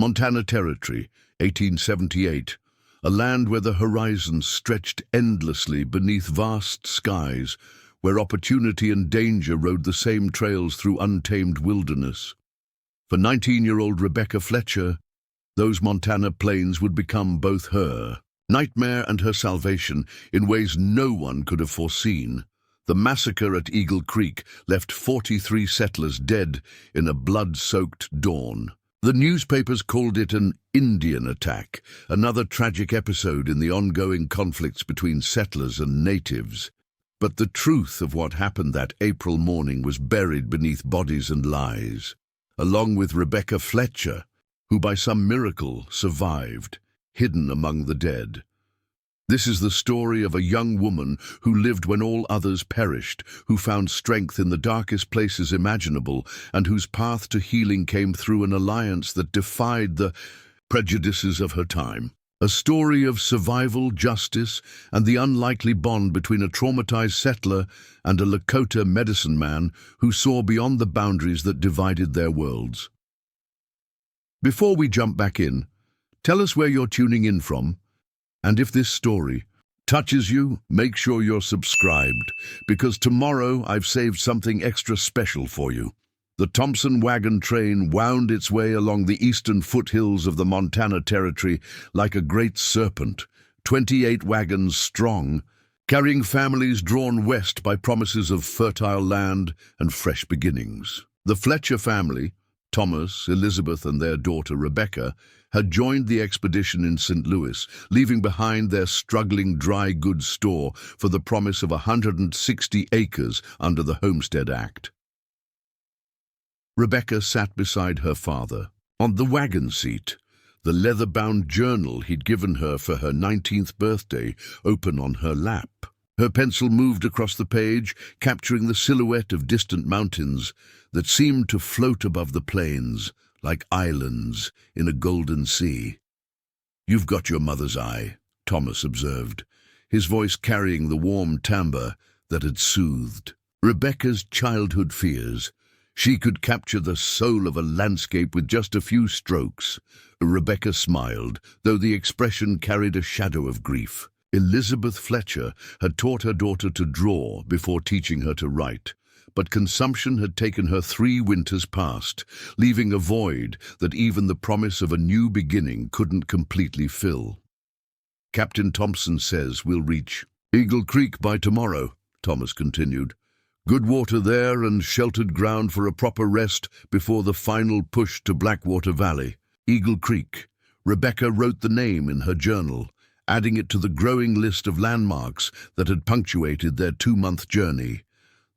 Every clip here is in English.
Montana Territory, 1878, a land where the horizons stretched endlessly beneath vast skies, where opportunity and danger rode the same trails through untamed wilderness. For 19-year-old Rebecca Fletcher, those Montana plains would become both her nightmare and her salvation in ways no one could have foreseen. The massacre at Eagle Creek left 43 settlers dead in a blood-soaked dawn. The newspapers called it an Indian attack, another tragic episode in the ongoing conflicts between settlers and natives. But the truth of what happened that April morning was buried beneath bodies and lies, along with Rebecca Fletcher, who by some miracle survived, hidden among the dead. This is the story of a young woman who lived when all others perished, who found strength in the darkest places imaginable, and whose path to healing came through an alliance that defied the prejudices of her time. A story of survival, justice, and the unlikely bond between a traumatized settler and a Lakota medicine man who saw beyond the boundaries that divided their worlds. Before we jump back in, tell us where you're tuning in from, and if this story touches you, make sure you're subscribed, because tomorrow I've saved something extra special for you. The Thompson wagon train wound its way along the eastern foothills of the Montana Territory like a great serpent, 28 wagons strong, carrying families drawn west by promises of fertile land and fresh beginnings. The Fletcher family, Thomas, Elizabeth, and their daughter Rebecca, had joined the expedition in St. Louis, leaving behind their struggling dry goods store for the promise of 160 acres under the Homestead Act. Rebecca sat beside her father, on the wagon seat, the leather-bound journal he'd given her for her 19th birthday open on her lap. Her pencil moved across the page, capturing the silhouette of distant mountains that seemed to float above the plains, like islands in a golden sea. "You've got your mother's eye," Thomas observed, his voice carrying the warm timbre that had soothed Rebecca's childhood fears. She could capture the soul of a landscape with just a few strokes. Rebecca smiled, though the expression carried a shadow of grief. Elizabeth Fletcher had taught her daughter to draw before teaching her to write, but consumption had taken her 3 winters past, leaving a void that even the promise of a new beginning couldn't completely fill. "Captain Thompson says we'll reach Eagle Creek by tomorrow," Thomas continued. "Good water there and sheltered ground for a proper rest before the final push to Blackwater Valley." Eagle Creek. Rebecca wrote the name in her journal, adding it to the growing list of landmarks that had punctuated their 2-month journey.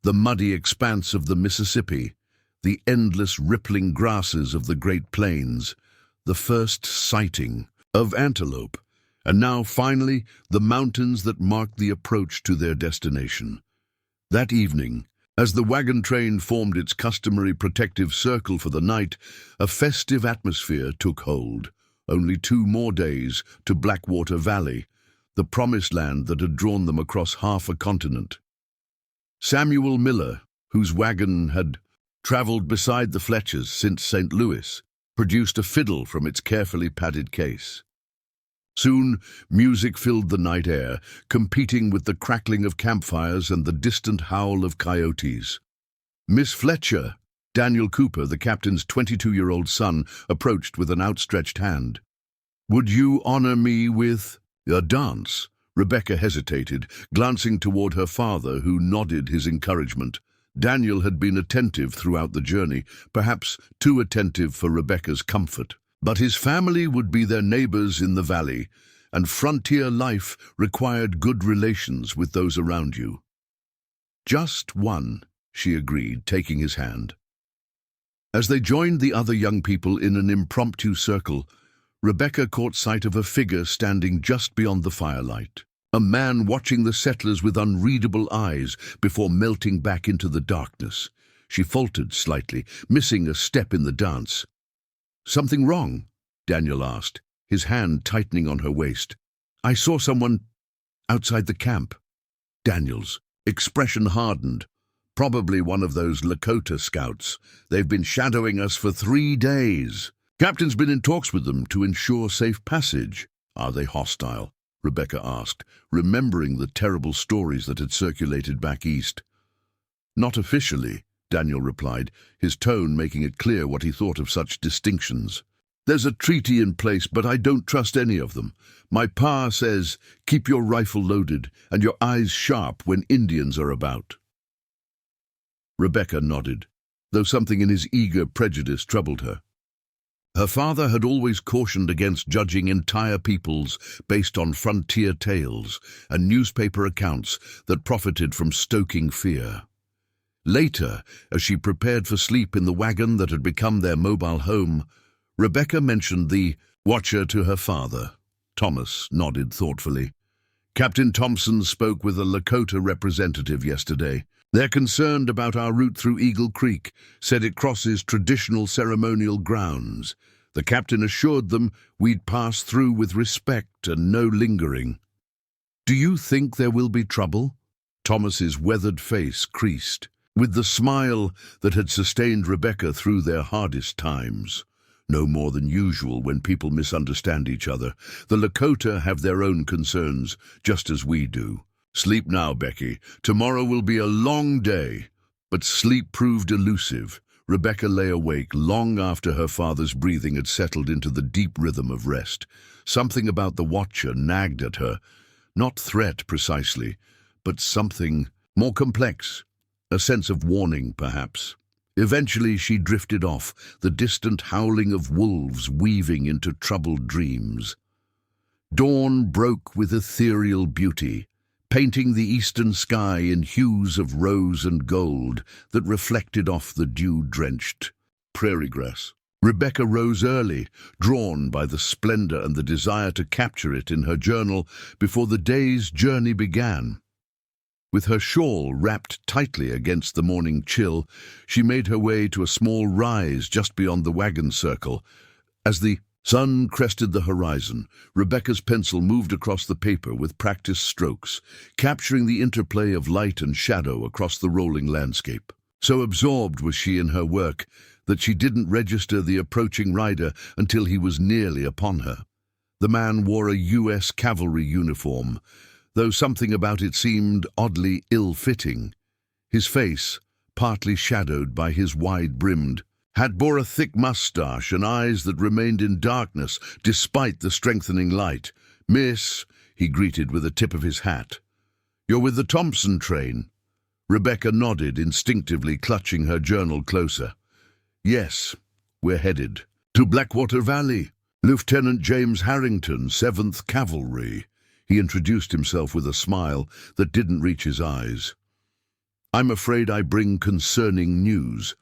The muddy expanse of the Mississippi, the endless rippling grasses of the Great Plains, the first sighting of antelope, and now, finally, the mountains that marked the approach to their destination. That evening, as the wagon train formed its customary protective circle for the night, a festive atmosphere took hold. Only 2 more days to Blackwater Valley, the promised land that had drawn them across half a continent. Samuel Miller, whose wagon had traveled beside the Fletchers since St. Louis, produced a fiddle from its carefully padded case. Soon, music filled the night air, competing with the crackling of campfires and the distant howl of coyotes. Miss Fletcher, Daniel Cooper, the captain's 22-year-old son, approached with an outstretched hand. "Would you honor me with a dance?" Rebecca hesitated, glancing toward her father, who nodded his encouragement. Daniel had been attentive throughout the journey, perhaps too attentive for Rebecca's comfort. But his family would be their neighbors in the valley, and frontier life required good relations with those around you. "Just one," she agreed, taking his hand. As they joined the other young people in an impromptu circle, Rebecca caught sight of a figure standing just beyond the firelight, a man watching the settlers with unreadable eyes before melting back into the darkness. She faltered slightly, missing a step in the dance. "Something wrong?" Daniel asked, his hand tightening on her waist. "I saw someone outside the camp." Daniel's expression hardened. "Probably one of those Lakota scouts. They've been shadowing us for 3 days." Captain's been in talks with them to ensure safe passage. Are they hostile? Rebecca asked, remembering the terrible stories that had circulated back east. Not officially, Daniel replied, his tone making it clear what he thought of such distinctions. There's a treaty in place, but I don't trust any of them. My pa says, keep your rifle loaded and your eyes sharp when Indians are about. Rebecca nodded, though something in his eager prejudice troubled her. Her father had always cautioned against judging entire peoples based on frontier tales and newspaper accounts that profited from stoking fear. Later, as she prepared for sleep in the wagon that had become their mobile home, Rebecca mentioned the watcher to her father. Thomas nodded thoughtfully. Captain Thompson spoke with a Lakota representative yesterday. They're concerned about our route through Eagle Creek, said it crosses traditional ceremonial grounds. The captain assured them we'd pass through with respect and no lingering. Do you think there will be trouble? Thomas's weathered face creased, with the smile that had sustained Rebecca through their hardest times. No more than usual when people misunderstand each other. The Lakota have their own concerns, just as we do. Sleep now, Becky. Tomorrow will be a long day. But sleep proved elusive. Rebecca lay awake long after her father's breathing had settled into the deep rhythm of rest. Something about the watcher nagged at her. Not threat, precisely, but something more complex. A sense of warning, perhaps. Eventually she drifted off, the distant howling of wolves weaving into troubled dreams. Dawn broke with ethereal beauty, painting the eastern sky in hues of rose and gold that reflected off the dew-drenched prairie grass. Rebecca rose early, drawn by the splendor and the desire to capture it in her journal before the day's journey began. With her shawl wrapped tightly against the morning chill, she made her way to a small rise just beyond the wagon circle. As the sun crested the horizon, Rebecca's pencil moved across the paper with practiced strokes, capturing the interplay of light and shadow across the rolling landscape. So absorbed was she in her work that she didn't register the approaching rider until he was nearly upon her. The man wore a U.S. cavalry uniform, though something about it seemed oddly ill-fitting. His face, partly shadowed by his wide-brimmed hat, bore a thick mustache and eyes that remained in darkness despite the strengthening light. "Miss," he greeted with a tip of his hat. "You're with the Thompson train?" Rebecca nodded, instinctively clutching her journal closer. "Yes, we're headed to Blackwater Valley. Lieutenant James Harrington, 7th Cavalry." He introduced himself with a smile that didn't reach his eyes. "I'm afraid I bring concerning news.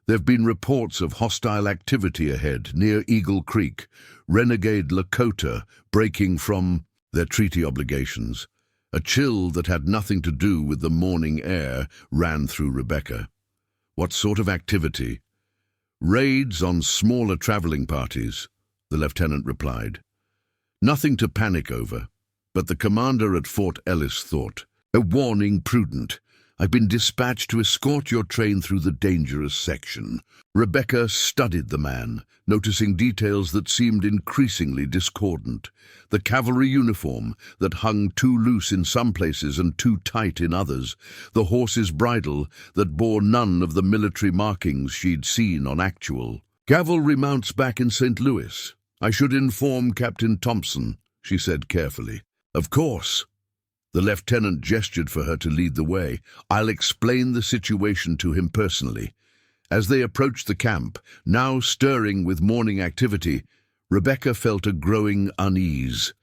There've been reports of hostile activity ahead near Eagle Creek, renegade Lakota breaking from their treaty obligations." A chill that had nothing to do with the morning air ran through Rebecca. "What sort of activity?" "Raids on smaller traveling parties," the lieutenant replied. "Nothing to panic over. But the commander at Fort Ellis thought, a warning prudent. I've been dispatched to escort your train through the dangerous section." Rebecca studied the man, noticing details that seemed increasingly discordant. The cavalry uniform that hung too loose in some places and too tight in others. The horse's bridle that bore none of the military markings she'd seen on actual cavalry mounts back in St. Louis. "I should inform Captain Thompson," she said carefully. "Of course." The lieutenant gestured for her to lead the way. "I'll explain the situation to him personally." As they approached the camp, now stirring with morning activity, Rebecca felt a growing unease.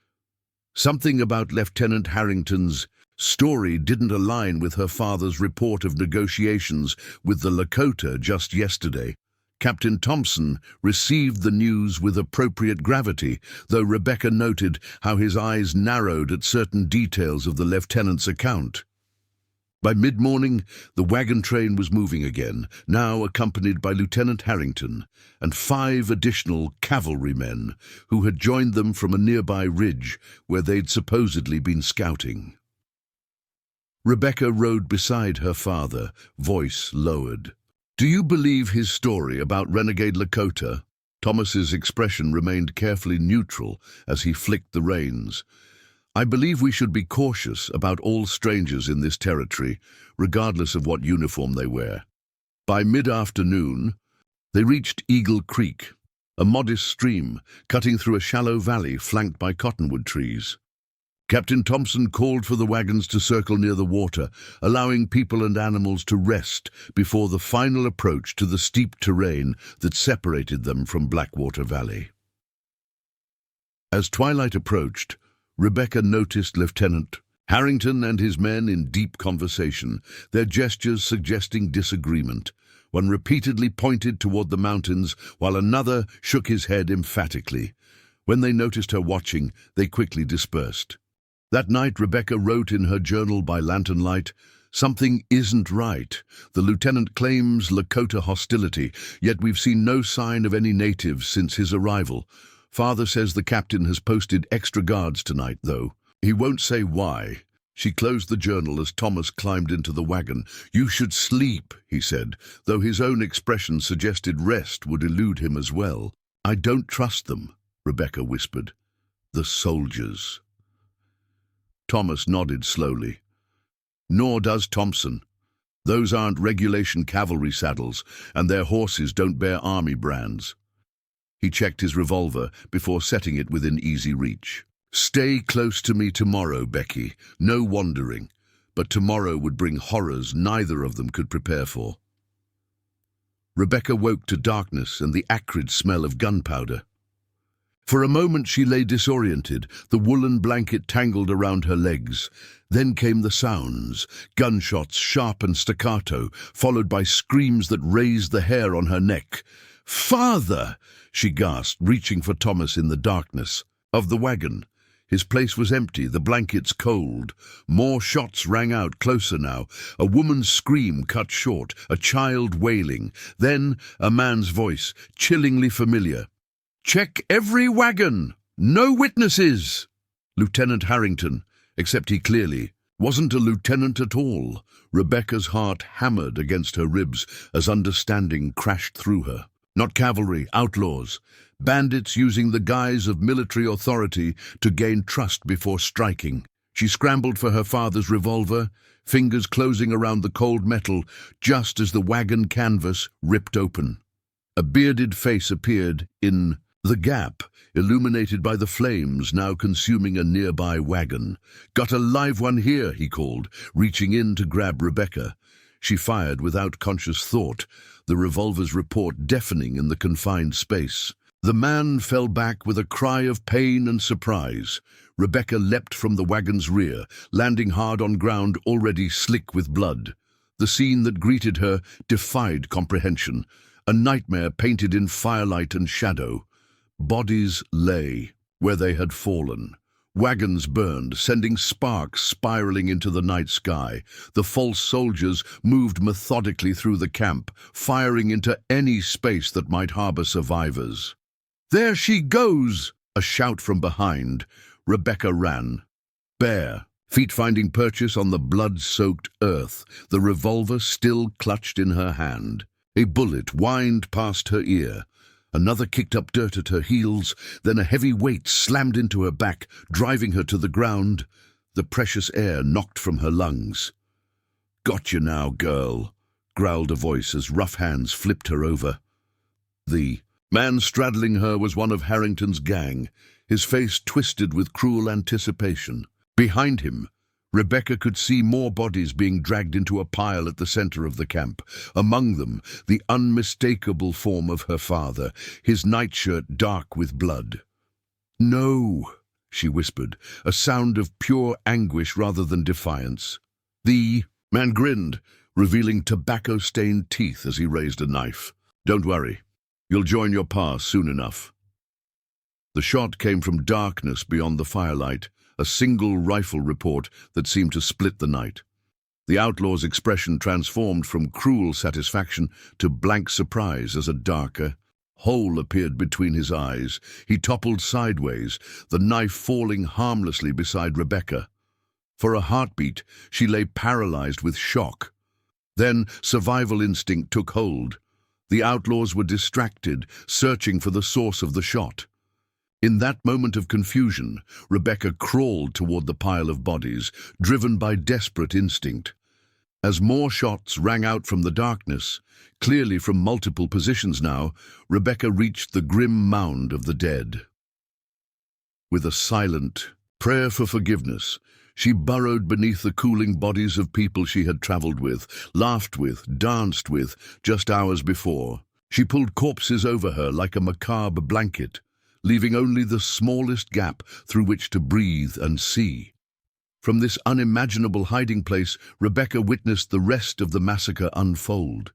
Something about Lieutenant Harrington's story didn't align with her father's report of negotiations with the Lakota just yesterday. Captain Thompson received the news with appropriate gravity, though Rebecca noted how his eyes narrowed at certain details of the lieutenant's account. By mid-morning, the wagon train was moving again, now accompanied by Lieutenant Harrington and 5 additional cavalrymen who had joined them from a nearby ridge where they'd supposedly been scouting. Rebecca rode beside her father, voice lowered. "Do you believe his story about renegade Lakota?" Thomas's expression remained carefully neutral as he flicked the reins. "I believe we should be cautious about all strangers in this territory, regardless of what uniform they wear." By mid-afternoon, they reached Eagle Creek, a modest stream cutting through a shallow valley flanked by cottonwood trees. Captain Thompson called for the wagons to circle near the water, allowing people and animals to rest before the final approach to the steep terrain that separated them from Blackwater Valley. As twilight approached, Rebecca noticed Lieutenant Harrington and his men in deep conversation, their gestures suggesting disagreement. One repeatedly pointed toward the mountains, while another shook his head emphatically. When they noticed her watching, they quickly dispersed. That night, Rebecca wrote in her journal by lantern light, "Something isn't right. The lieutenant claims Lakota hostility, yet we've seen no sign of any natives since his arrival. Father says the captain has posted extra guards tonight, though. He won't say why." She closed the journal as Thomas climbed into the wagon. "You should sleep," he said, though his own expression suggested rest would elude him as well. "I don't trust them," Rebecca whispered. "The soldiers." Thomas nodded slowly. "Nor does Thompson. Those aren't regulation cavalry saddles, and their horses don't bear army brands." He checked his revolver before setting it within easy reach. "Stay close to me tomorrow, Becky. No wandering. But tomorrow would bring horrors neither of them could prepare for." Rebecca woke to darkness and the acrid smell of gunpowder. For a moment she lay disoriented, the woolen blanket tangled around her legs. Then came the sounds, gunshots sharp and staccato, followed by screams that raised the hair on her neck. "Father!" she gasped, reaching for Thomas in the darkness. Of the wagon. His place was empty, the blankets cold. More shots rang out, closer now. A woman's scream cut short, a child wailing. Then a man's voice, chillingly familiar. "Check every wagon! No witnesses!" Lieutenant Harrington, except he clearly wasn't a lieutenant at all. Rebecca's heart hammered against her ribs as understanding crashed through her. Not cavalry, outlaws. Bandits using the guise of military authority to gain trust before striking. She scrambled for her father's revolver, fingers closing around the cold metal just as the wagon canvas ripped open. A bearded face appeared in the gap, illuminated by the flames now consuming a nearby wagon. "Got a live one here," he called, reaching in to grab Rebecca. She fired without conscious thought, the revolver's report deafening in the confined space. The man fell back with a cry of pain and surprise. Rebecca leapt from the wagon's rear, landing hard on ground already slick with blood. The scene that greeted her defied comprehension, a nightmare painted in firelight and shadow. Bodies lay where they had fallen. Wagons burned, sending sparks spiraling into the night sky. The false soldiers moved methodically through the camp, firing into any space that might harbor survivors. "There she goes!" A shout from behind. Rebecca ran. Bare, feet finding purchase on the blood-soaked earth, the revolver still clutched in her hand. A bullet whined past her ear. Another kicked up dirt at her heels, then a heavy weight slammed into her back, driving her to the ground. The precious air knocked from her lungs. "Got you now, girl," growled a voice as rough hands flipped her over. The man straddling her was one of Harrington's gang, his face twisted with cruel anticipation. Behind him, Rebecca could see more bodies being dragged into a pile at the center of the camp. Among them, the unmistakable form of her father, his nightshirt dark with blood. "No," she whispered, a sound of pure anguish rather than defiance. The man grinned, revealing tobacco-stained teeth as he raised a knife. "Don't worry. You'll join your pa soon enough." The shot came from darkness beyond the firelight, a single rifle report that seemed to split the night. The outlaw's expression transformed from cruel satisfaction to blank surprise as a darker hole appeared between his eyes. He toppled sideways, the knife falling harmlessly beside Rebecca. For a heartbeat, she lay paralyzed with shock. Then survival instinct took hold. The outlaws were distracted, searching for the source of the shot. In that moment of confusion, Rebecca crawled toward the pile of bodies, driven by desperate instinct. As more shots rang out from the darkness, clearly from multiple positions now, Rebecca reached the grim mound of the dead. With a silent prayer for forgiveness, she burrowed beneath the cooling bodies of people she had traveled with, laughed with, danced with, just hours before. She pulled corpses over her like a macabre blanket, leaving only the smallest gap through which to breathe and see. From this unimaginable hiding place, Rebecca witnessed the rest of the massacre unfold.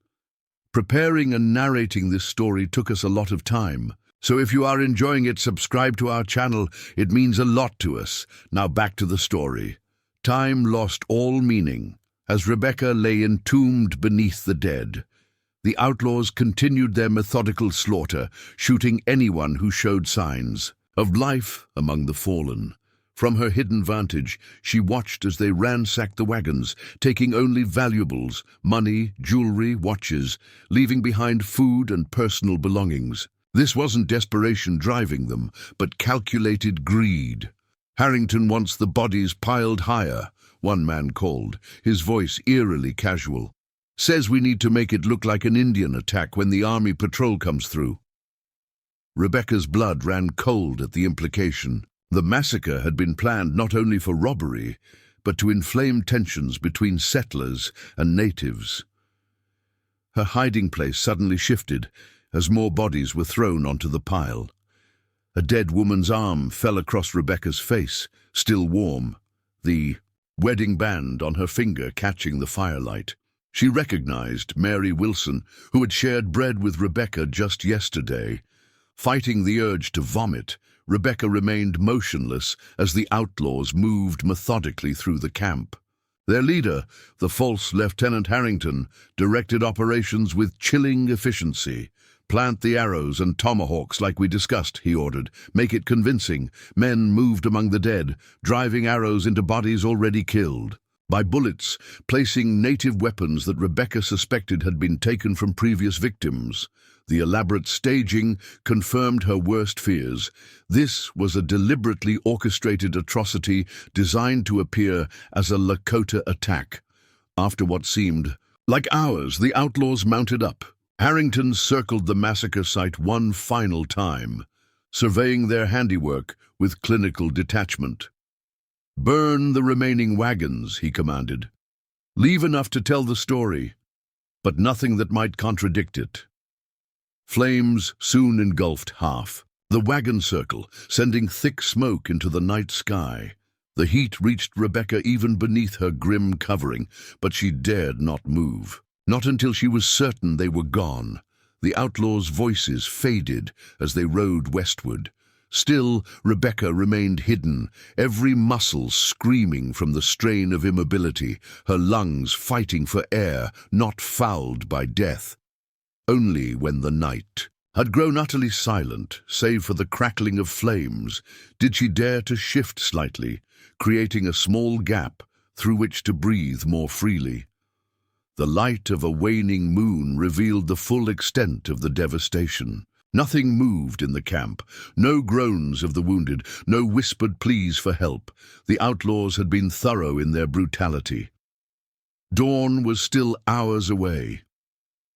Preparing and narrating this story took us a lot of time, so if you are enjoying it, subscribe to our channel. It means a lot to us. Now back to the story. Time lost all meaning as Rebecca lay entombed beneath the dead. The outlaws continued their methodical slaughter, shooting anyone who showed signs of life among the fallen. From her hidden vantage, she watched as they ransacked the wagons, taking only valuables, money, jewelry, watches, leaving behind food and personal belongings. This wasn't desperation driving them, but calculated greed. "Harrington wants the bodies piled higher," one man called, his voice eerily casual. "Says we need to make it look like an Indian attack when the army patrol comes through." Rebecca's blood ran cold at the implication. The massacre had been planned not only for robbery, but to inflame tensions between settlers and natives. Her hiding place suddenly shifted as more bodies were thrown onto the pile. A dead woman's arm fell across Rebecca's face, still warm, the wedding band on her finger catching the firelight. She recognized Mary Wilson, who had shared bread with Rebecca just yesterday. Fighting the urge to vomit, Rebecca remained motionless as the outlaws moved methodically through the camp. Their leader, the false Lieutenant Harrington, directed operations with chilling efficiency. "Plant the arrows and tomahawks like we discussed," he ordered. "Make it convincing." Men moved among the dead, driving arrows into bodies already killed. By bullets, placing native weapons that Rebecca suspected had been taken from previous victims. The elaborate staging confirmed her worst fears. This was a deliberately orchestrated atrocity designed to appear as a Lakota attack. After what seemed like hours, the outlaws mounted up. Harrington circled the massacre site one final time, surveying their handiwork with clinical detachment. "Burn the remaining wagons," he commanded. "Leave enough to tell the story, but nothing that might contradict it." Flames soon engulfed half the wagon circle, sending thick smoke into the night sky. The heat reached Rebecca even beneath her grim covering, but she dared not move. Not until she was certain they were gone. The outlaws' voices faded as they rode westward. Still, Rebecca remained hidden, every muscle screaming from the strain of immobility, her lungs fighting for air, not fouled by death. Only when the night had grown utterly silent, save for the crackling of flames, did she dare to shift slightly, creating a small gap through which to breathe more freely. The light of a waning moon revealed the full extent of the devastation. Nothing moved in the camp, no groans of the wounded, no whispered pleas for help. The outlaws had been thorough in their brutality. Dawn was still hours away.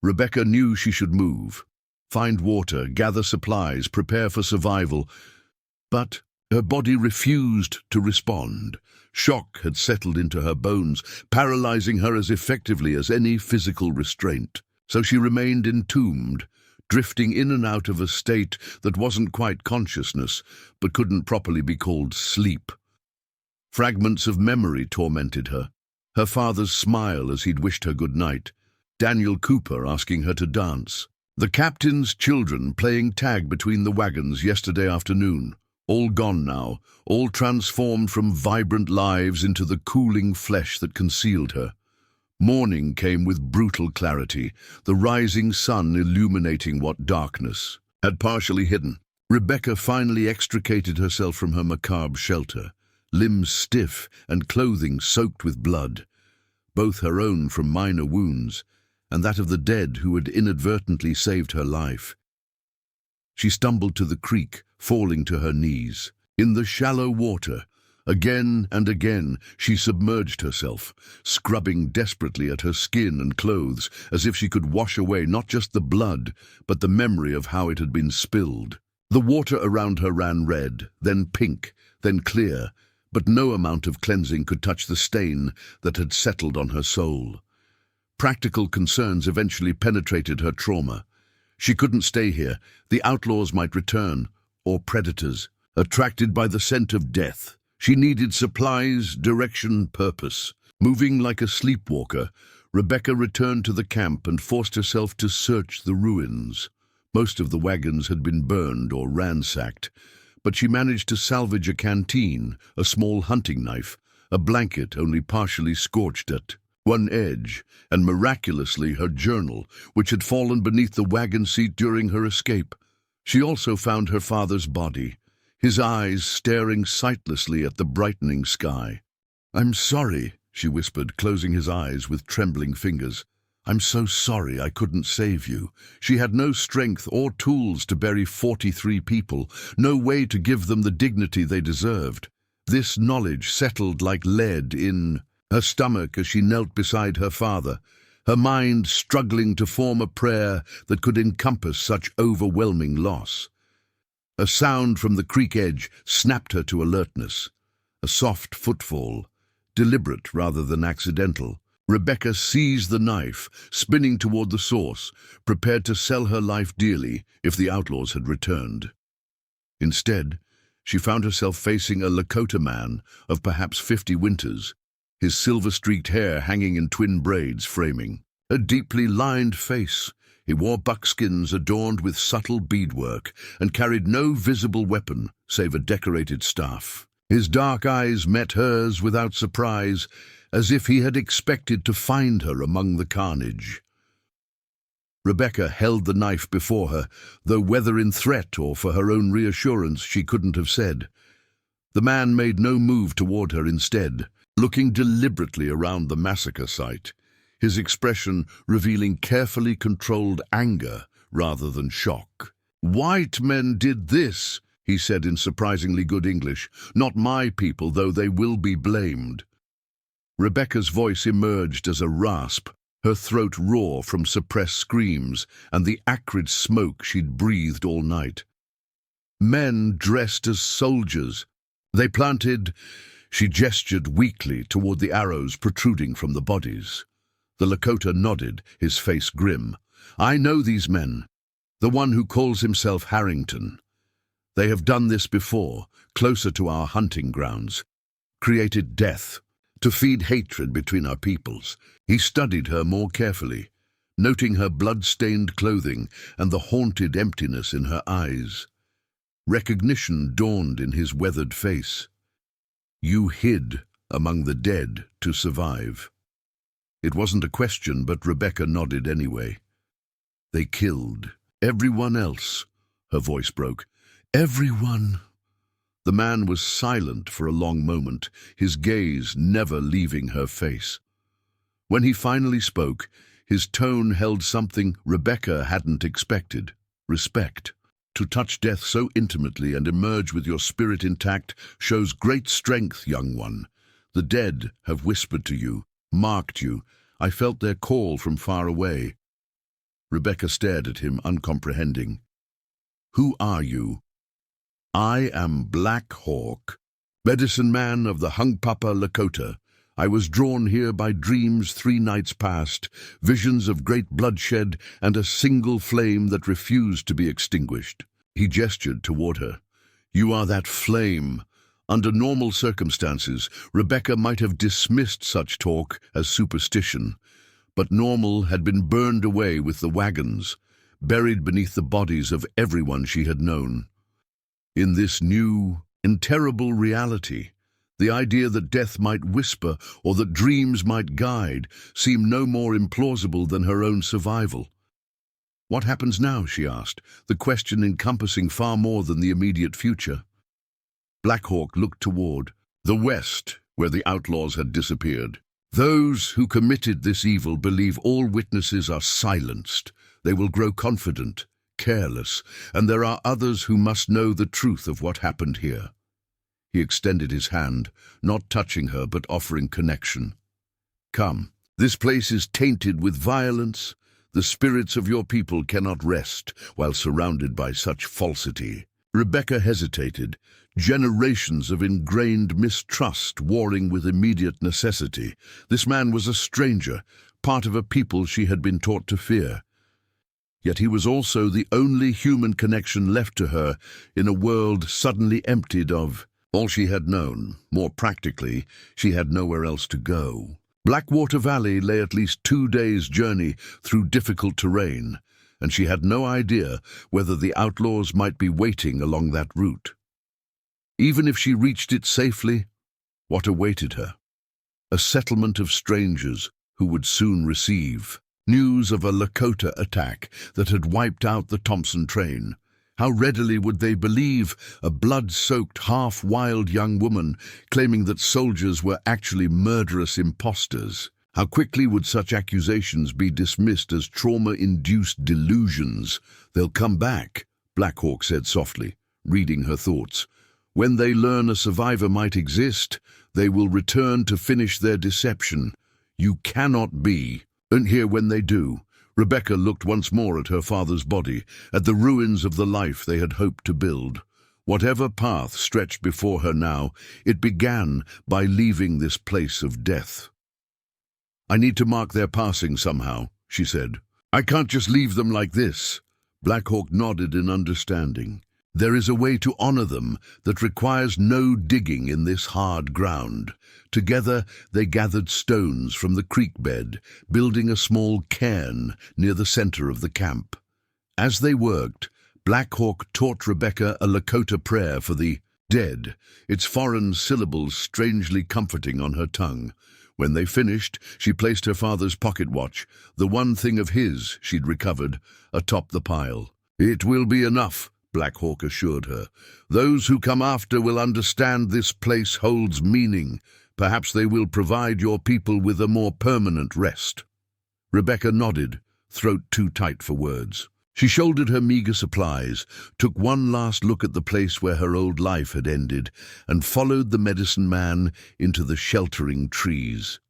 Rebecca knew she should move, find water, gather supplies, prepare for survival. But her body refused to respond. Shock had settled into her bones, paralyzing her as effectively as any physical restraint. So she remained entombed, drifting in and out of a state that wasn't quite consciousness, but couldn't properly be called sleep. Fragments of memory tormented her. Her father's smile as he'd wished her good night. Daniel Cooper asking her to dance. The captain's children playing tag between the wagons yesterday afternoon. All gone now, all transformed from vibrant lives into the cooling flesh that concealed her. Morning came with brutal clarity, the rising sun illuminating what darkness had partially hidden. Rebecca finally extricated herself from her macabre shelter, limbs stiff and clothing soaked with blood, both her own from minor wounds, and that of the dead who had inadvertently saved her life. She stumbled to the creek, falling to her knees. In the shallow water, again and again, she submerged herself, scrubbing desperately at her skin and clothes, as if she could wash away not just the blood, but the memory of how it had been spilled. The water around her ran red, then pink, then clear, but no amount of cleansing could touch the stain that had settled on her soul. Practical concerns eventually penetrated her trauma. She couldn't stay here. The outlaws might return, or predators. Attracted by the scent of death, she needed supplies, direction, purpose. Moving like a sleepwalker, Rebecca returned to the camp and forced herself to search the ruins. Most of the wagons had been burned or ransacked, but she managed to salvage a canteen, a small hunting knife, a blanket only partially scorched at one edge, and miraculously her journal, which had fallen beneath the wagon seat during her escape. She also found her father's body, his eyes staring sightlessly at the brightening sky. "I'm sorry," she whispered, closing his eyes with trembling fingers. "I'm so sorry I couldn't save you." She had no strength or tools to bury 43 people, no way to give them the dignity they deserved. This knowledge settled like lead in her stomach as she knelt beside her father, her mind struggling to form a prayer that could encompass such overwhelming loss. A sound from the creek edge snapped her to alertness. A soft footfall, deliberate rather than accidental. Rebecca seized the knife, spinning toward the source, prepared to sell her life dearly if the outlaws had returned. Instead, she found herself facing a Lakota man of perhaps 50 winters, his silver-streaked hair hanging in twin braids framing a deeply lined face. He wore buckskins adorned with subtle beadwork and carried no visible weapon save a decorated staff. His dark eyes met hers without surprise, as if he had expected to find her among the carnage. Rebecca held the knife before her, though whether in threat or for her own reassurance she couldn't have said. The man made no move toward her instead, looking deliberately around the massacre site, his expression revealing carefully controlled anger rather than shock. "White men did this," he said in surprisingly good English. "Not my people, though they will be blamed." Rebecca's voice emerged as a rasp, her throat raw from suppressed screams and the acrid smoke she'd breathed all night. "Men dressed as soldiers. They planted—" She gestured weakly toward the arrows protruding from the bodies. The Lakota nodded, his face grim. "I know these men. The one who calls himself Harrington. They have done this before, closer to our hunting grounds. Created death, to feed hatred between our peoples." He studied her more carefully, noting her blood-stained clothing and the haunted emptiness in her eyes. Recognition dawned in his weathered face. "You hid among the dead to survive." It wasn't a question, but Rebecca nodded anyway. "They killed everyone else," her voice broke. "Everyone." The man was silent for a long moment, his gaze never leaving her face. When he finally spoke, his tone held something Rebecca hadn't expected: respect. "To touch death so intimately and emerge with your spirit intact shows great strength, young one. The dead have whispered to you, marked you. I felt their call from far away." Rebecca stared at him, uncomprehending. "Who are you?" "I am Black Hawk, medicine man of the Hunkpapa Lakota. I was drawn here by dreams 3 nights past, visions of great bloodshed and a single flame that refused to be extinguished." He gestured toward her. "You are that flame." Under normal circumstances, Rebecca might have dismissed such talk as superstition, but normal had been burned away with the wagons, buried beneath the bodies of everyone she had known. In this new and terrible reality, the idea that death might whisper or that dreams might guide seemed no more implausible than her own survival. "What happens now?" she asked, the question encompassing far more than the immediate future. Black Hawk looked toward the west, where the outlaws had disappeared. Those who committed this evil believe all witnesses are silenced. They will grow confident, careless, and there are others who must know the truth of what happened here. He extended his hand, not touching her but offering connection. Come, this place is tainted with violence. The spirits of your people cannot rest while surrounded by such falsity. Rebecca hesitated, generations of ingrained mistrust warring with immediate necessity. This man was a stranger, part of a people she had been taught to fear. Yet he was also the only human connection left to her in a world suddenly emptied of all she had known. More practically, she had nowhere else to go. Blackwater Valley lay at least 2 days' journey through difficult terrain, and she had no idea whether the outlaws might be waiting along that route. Even if she reached it safely, what awaited her? A settlement of strangers who would soon receive news of a Lakota attack that had wiped out the Thompson train. How readily would they believe a blood-soaked, half-wild young woman claiming that soldiers were actually murderous imposters? How quickly would such accusations be dismissed as trauma-induced delusions? They'll come back, Black Hawk said softly, reading her thoughts. When they learn a survivor might exist, they will return to finish their deception. You cannot be. And here when they do. Rebecca looked once more at her father's body, at the ruins of the life they had hoped to build. Whatever path stretched before her now, it began by leaving this place of death. I need to mark their passing somehow, she said. I can't just leave them like this. Black Hawk nodded in understanding. There is a way to honor them that requires no digging in this hard ground. Together they gathered stones from the creek bed, building a small cairn near the center of the camp. As they worked, Black Hawk taught Rebecca a Lakota prayer for the dead, its foreign syllables strangely comforting on her tongue. When they finished, she placed her father's pocket watch, the one thing of his she'd recovered, atop the pile. It will be enough, Black Hawk assured her. Those who come after will understand this place holds meaning. Perhaps they will provide your people with a more permanent rest. Rebecca nodded, throat too tight for words. She shouldered her meager supplies, took one last look at the place where her old life had ended, and followed the medicine man into the sheltering trees.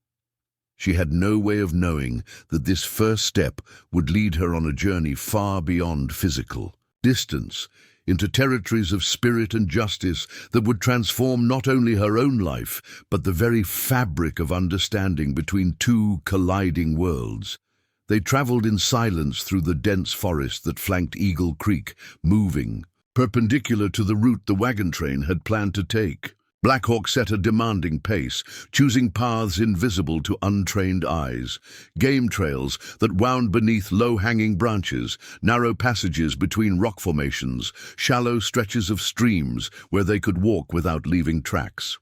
She had no way of knowing that this first step would lead her on a journey far beyond physical distance, into territories of spirit and justice that would transform not only her own life, but the very fabric of understanding between two colliding worlds. They traveled in silence through the dense forest that flanked Eagle Creek, moving perpendicular to the route the wagon train had planned to take. Black Hawk set a demanding pace, choosing paths invisible to untrained eyes, game trails that wound beneath low-hanging branches, narrow passages between rock formations, shallow stretches of streams where they could walk without leaving tracks.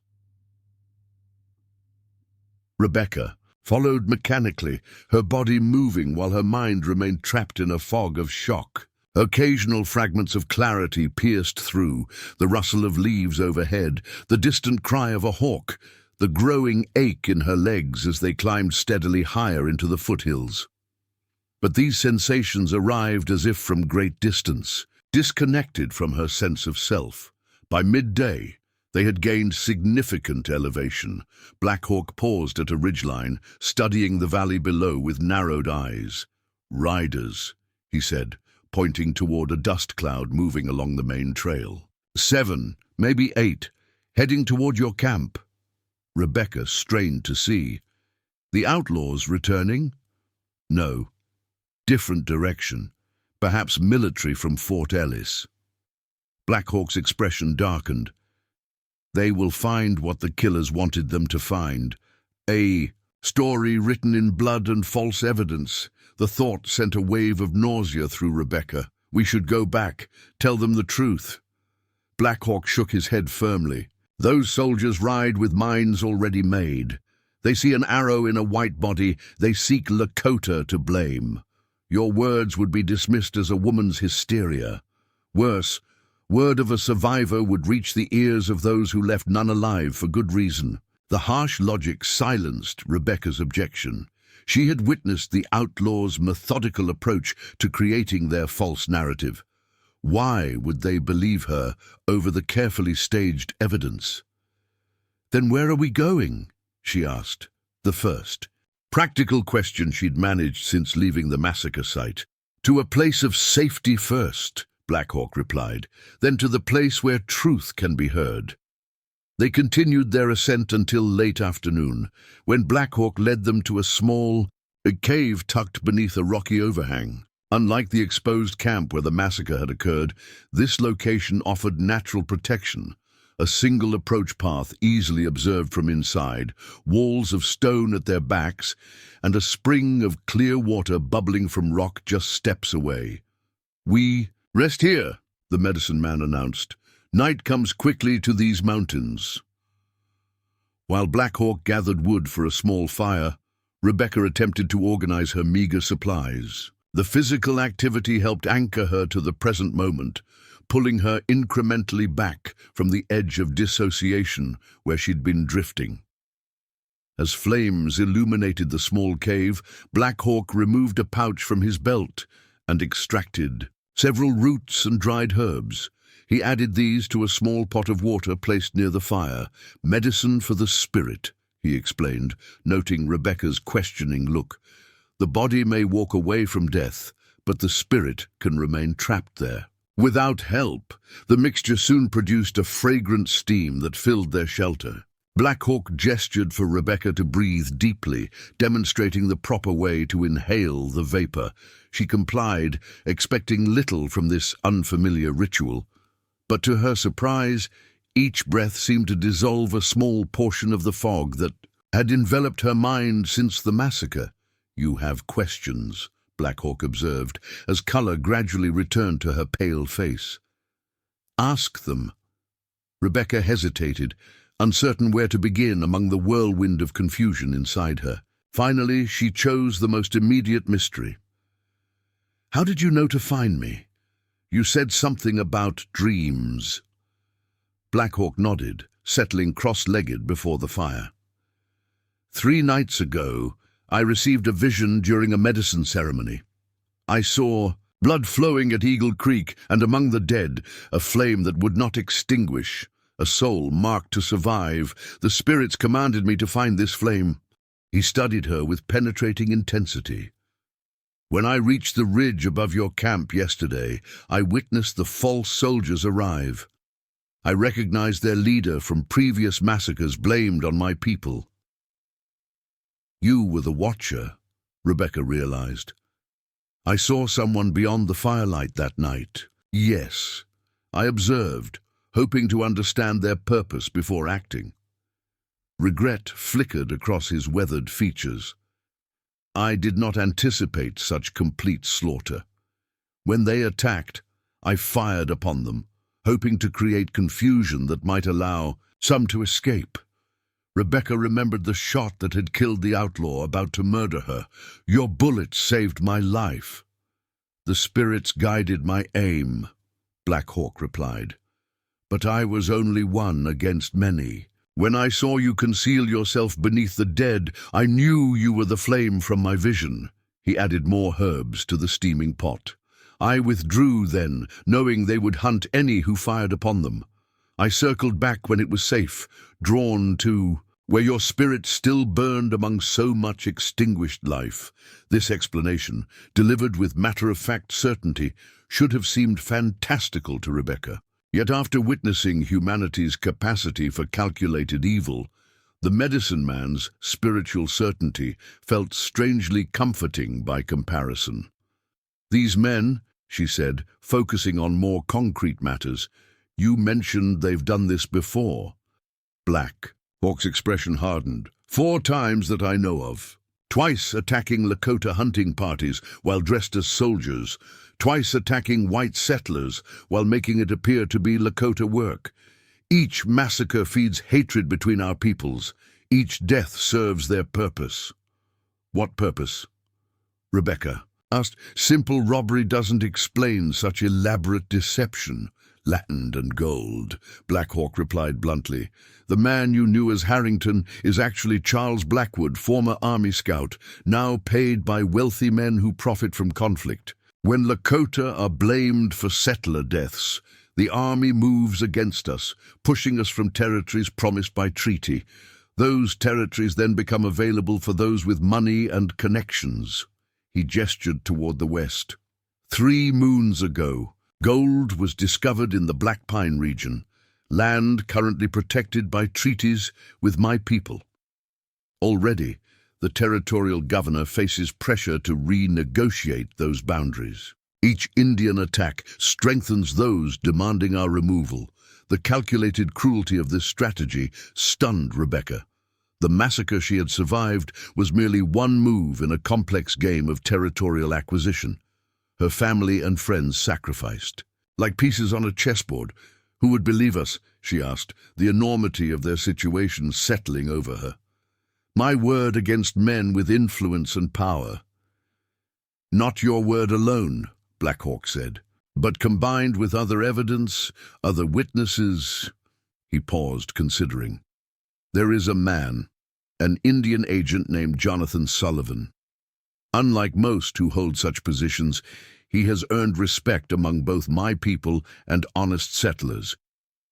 Rebecca followed mechanically, her body moving while her mind remained trapped in a fog of shock. Occasional fragments of clarity pierced through, the rustle of leaves overhead, the distant cry of a hawk, the growing ache in her legs as they climbed steadily higher into the foothills. But these sensations arrived as if from great distance, disconnected from her sense of self. By midday, they had gained significant elevation. Black Hawk paused at a ridgeline, studying the valley below with narrowed eyes. "Riders," he said, pointing toward a dust cloud moving along the main trail. 7, maybe 8, heading toward your camp. Rebecca strained to see. The outlaws returning? No. Different direction. Perhaps military from Fort Ellis. Black Hawk's expression darkened. They will find what the killers wanted them to find. A story written in blood and false evidence. The thought sent a wave of nausea through Rebecca. We should go back, tell them the truth. Black Hawk shook his head firmly. Those soldiers ride with minds already made. They see an arrow in a white body, they seek Lakota to blame. Your words would be dismissed as a woman's hysteria. Worse, word of a survivor would reach the ears of those who left none alive for good reason. The harsh logic silenced Rebecca's objection. She had witnessed the outlaws' methodical approach to creating their false narrative. Why would they believe her over the carefully staged evidence? "Then where are we going?" she asked, the first practical question she'd managed since leaving the massacre site. "To a place of safety first," Black Hawk replied, "then to the place where truth can be heard." They continued their ascent until late afternoon, when Black Hawk led them to a cave tucked beneath a rocky overhang. Unlike the exposed camp where the massacre had occurred, this location offered natural protection. A single approach path easily observed from inside, walls of stone at their backs, and a spring of clear water bubbling from rock just steps away. "We rest here," the medicine man announced. "Night comes quickly to these mountains." While Black Hawk gathered wood for a small fire, Rebecca attempted to organize her meager supplies. The physical activity helped anchor her to the present moment, pulling her incrementally back from the edge of dissociation where she'd been drifting. As flames illuminated the small cave, Black Hawk removed a pouch from his belt and extracted several roots and dried herbs. He added these to a small pot of water placed near the fire. "Medicine for the spirit," he explained, noting Rebecca's questioning look. "The body may walk away from death, but the spirit can remain trapped there." Without help, the mixture soon produced a fragrant steam that filled their shelter. Black Hawk gestured for Rebecca to breathe deeply, demonstrating the proper way to inhale the vapor. She complied, expecting little from this unfamiliar ritual. But to her surprise, each breath seemed to dissolve a small portion of the fog that had enveloped her mind since the massacre. "You have questions," Black Hawk observed, as color gradually returned to her pale face. "Ask them." Rebecca hesitated, uncertain where to begin among the whirlwind of confusion inside her. Finally, she chose the most immediate mystery. "How did you know to find me? You said something about dreams." Black Hawk nodded, settling cross-legged before the fire. 3 nights ago, I received a vision during a medicine ceremony. I saw blood flowing at Eagle Creek, and among the dead, a flame that would not extinguish, a soul marked to survive. The spirits commanded me to find this flame." He studied her with penetrating intensity. "When I reached the ridge above your camp yesterday, I witnessed the false soldiers arrive. I recognized their leader from previous massacres blamed on my people." "You were the Watcher," Rebecca realized. "I saw someone beyond the firelight that night." "Yes, I observed, hoping to understand their purpose before acting." Regret flickered across his weathered features. "I did not anticipate such complete slaughter. When they attacked, I fired upon them, hoping to create confusion that might allow some to escape." Rebecca remembered the shot that had killed the outlaw about to murder her. "Your bullet saved my life." "The spirits guided my aim," Black Hawk replied. "But I was only one against many. When I saw you conceal yourself beneath the dead, I knew you were the flame from my vision." He added more herbs to the steaming pot. "I withdrew then, knowing they would hunt any who fired upon them. I circled back when it was safe, drawn to where your spirit still burned among so much extinguished life." This explanation, delivered with matter-of-fact certainty, should have seemed fantastical to Rebecca. Yet after witnessing humanity's capacity for calculated evil, the medicine man's spiritual certainty felt strangely comforting by comparison. "These men," she said, focusing on more concrete matters, "you mentioned they've done this before." Black Hawk's expression hardened. "4 times that I know of. Twice attacking Lakota hunting parties while dressed as soldiers. Twice attacking white settlers while making it appear to be Lakota work. Each massacre feeds hatred between our peoples. Each death serves their purpose." "What purpose?" Rebecca asked. "Simple robbery doesn't explain such elaborate deception," "Land and gold," Black Hawk replied bluntly. "The man you knew as Harrington is actually Charles Blackwood, former Army scout, now paid by wealthy men who profit from conflict. When Lakota are blamed for settler deaths, the Army moves against us, pushing us from territories promised by treaty. Those territories then become available for those with money and connections." He gestured toward the west. 3 moons ago, gold was discovered in the Black Pine region, land currently protected by treaties with my people. Already, the territorial governor faces pressure to renegotiate those boundaries. Each Indian attack strengthens those demanding our removal. The calculated cruelty of this strategy stunned Rebecca. The massacre she had survived was merely one move in a complex game of territorial acquisition. Her family and friends sacrificed. Like pieces on a chessboard. Who would believe us, she asked, the enormity of their situation settling over her. My word against men with influence and power. Not your word alone, Black Hawk said, but combined with other evidence, other witnesses. He paused, considering. There is a man, an Indian agent named Jonathan Sullivan. Unlike most who hold such positions, he has earned respect among both my people and honest settlers.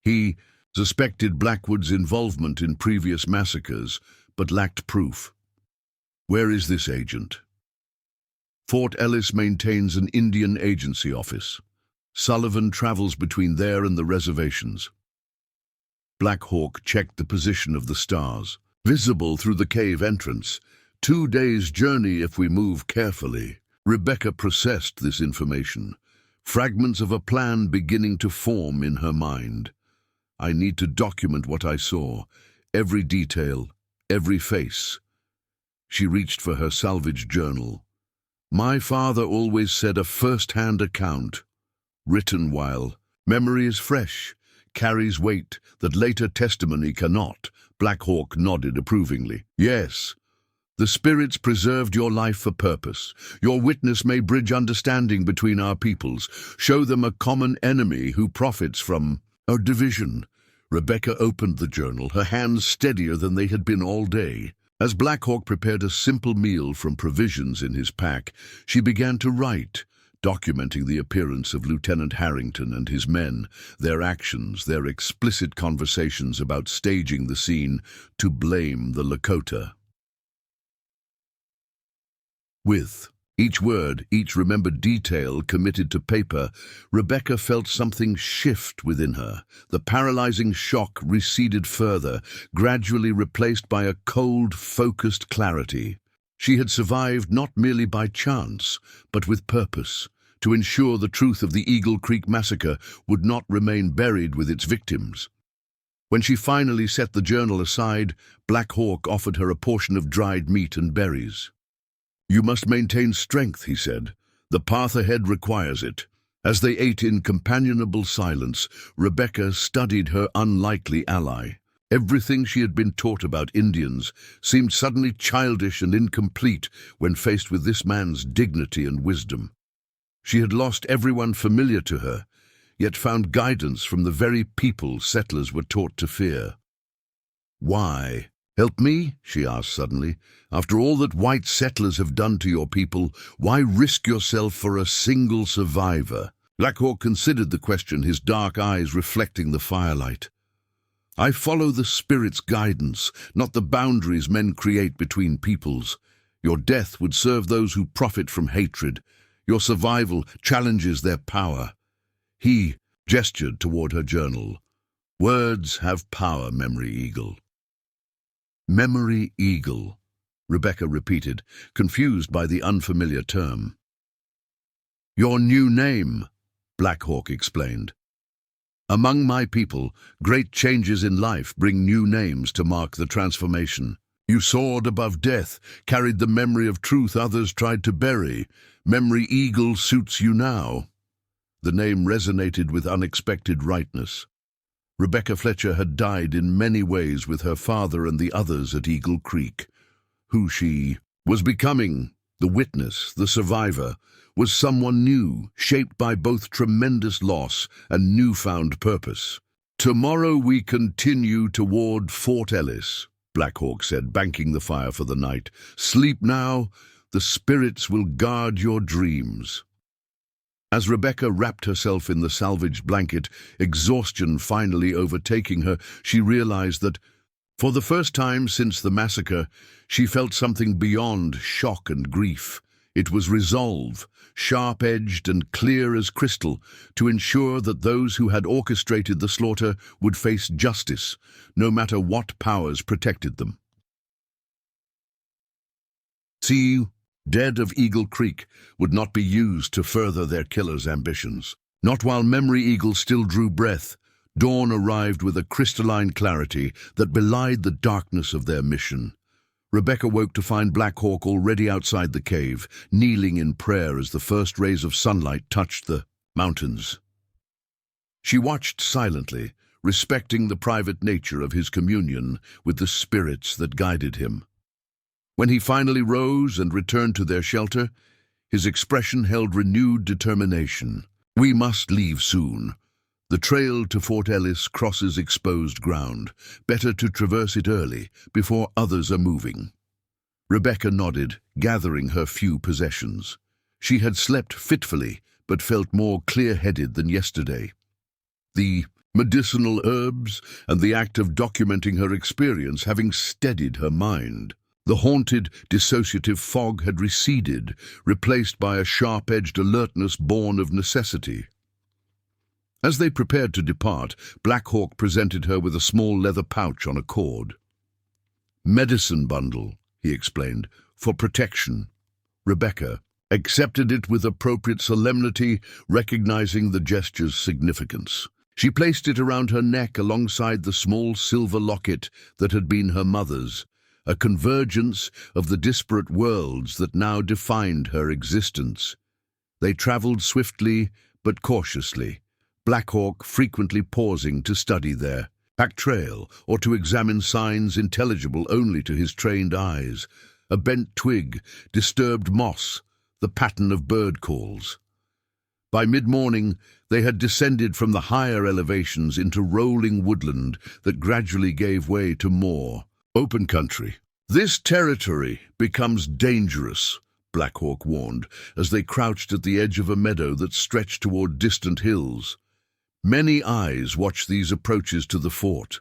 He suspected Blackwood's involvement in previous massacres, but lacked proof. Where is this agent? Fort Ellis maintains an Indian agency office. Sullivan travels between there and the reservations. Black Hawk checked the position of the stars, visible through the cave entrance. 2 days' journey if we move carefully. Rebecca processed this information, fragments of a plan beginning to form in her mind. I need to document what I saw, every detail, every face. She reached for her salvage journal. My father always said a first-hand account, written while memory is fresh, carries weight that later testimony cannot. Black Hawk nodded approvingly. Yes. The spirits preserved your life for purpose. Your witness may bridge understanding between our peoples, show them a common enemy who profits from our division. Rebecca opened the journal, her hands steadier than they had been all day. As Black Hawk prepared a simple meal from provisions in his pack, she began to write, documenting the appearance of Lieutenant Harrington and his men, their actions, their explicit conversations about staging the scene to blame the Lakota. With each word, each remembered detail committed to paper, Rebecca felt something shift within her. The paralyzing shock receded further, gradually replaced by a cold, focused clarity. She had survived not merely by chance, but with purpose, to ensure the truth of the Eagle Creek massacre would not remain buried with its victims. When she finally set the journal aside, Black Hawk offered her a portion of dried meat and berries. You must maintain strength, he said. The path ahead requires it. As they ate in companionable silence, Rebecca studied her unlikely ally. Everything she had been taught about Indians seemed suddenly childish and incomplete when faced with this man's dignity and wisdom. She had lost everyone familiar to her, yet found guidance from the very people settlers were taught to fear. Why? Help me? She asked suddenly. After all that white settlers have done to your people, why risk yourself for a single survivor? Black Hawk considered the question, his dark eyes reflecting the firelight. I follow the spirit's guidance, not the boundaries men create between peoples. Your death would serve those who profit from hatred. Your survival challenges their power. He gestured toward her journal. Words have power, Memory Eagle. Memory Eagle, Rebecca repeated, confused by the unfamiliar term. Your new name, Black Hawk explained. Among my people, great changes in life bring new names to mark the transformation. You soared above death, carried the memory of truth others tried to bury. Memory Eagle suits you now. The name resonated with unexpected rightness. Rebecca Fletcher had died in many ways with her father and the others at Eagle Creek. Who she was becoming, The witness, the survivor, was someone new, shaped by both tremendous loss and newfound purpose. "Tomorrow we continue toward Fort Ellis," Black Hawk said, banking the fire for the night. "Sleep now, the spirits will guard your dreams." As Rebecca wrapped herself in the salvaged blanket, exhaustion finally overtaking her, she realized that, for the first time since the massacre, she felt something beyond shock and grief. It was resolve, sharp-edged and clear as crystal, to ensure that those who had orchestrated the slaughter would face justice, no matter what powers protected them. See, dead of Eagle Creek would not be used to further their killers' ambitions. Not while Memory Eagle still drew breath. Dawn arrived with a crystalline clarity that belied the darkness of their mission. Rebecca woke to find Black Hawk already outside the cave, kneeling in prayer as the first rays of sunlight touched the mountains. She watched silently, respecting the private nature of his communion with the spirits that guided him. When he finally rose and returned to their shelter, his expression held renewed determination. "We must leave soon. The trail to Fort Ellis crosses exposed ground. Better to traverse it early, before others are moving." Rebecca nodded, gathering her few possessions. She had slept fitfully, but felt more clear-headed than yesterday. The medicinal herbs and the act of documenting her experience having steadied her mind. The haunted, dissociative fog had receded, replaced by a sharp-edged alertness born of necessity. As they prepared to depart, Black Hawk presented her with a small leather pouch on a cord. "Medicine bundle," he explained, "for protection." Rebecca accepted it with appropriate solemnity, recognizing the gesture's significance. She placed it around her neck alongside the small silver locket that had been her mother's, a convergence of the disparate worlds that now defined her existence. They traveled swiftly but cautiously, Black Hawk frequently pausing to study their pack trail or to examine signs intelligible only to his trained eyes, a bent twig, disturbed moss, the pattern of bird calls. By mid-morning, they had descended from the higher elevations into rolling woodland that gradually gave way to more open country. "This territory becomes dangerous," Black Hawk warned, as they crouched at the edge of a meadow that stretched toward distant hills. Many eyes watched these approaches to the fort.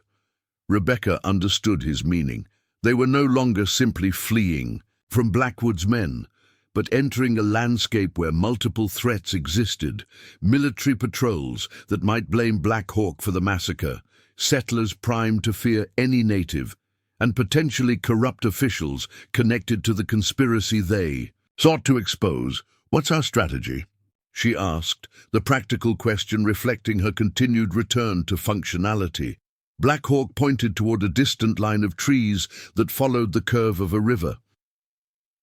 Rebecca understood his meaning. They were no longer simply fleeing from Blackwood's men, but entering a landscape where multiple threats existed: military patrols that might blame Black Hawk for the massacre, settlers primed to fear any native, and potentially corrupt officials connected to the conspiracy they sought to expose. "What's our strategy?" she asked, the practical question reflecting her continued return to functionality. Black Hawk pointed toward a distant line of trees that followed the curve of a river.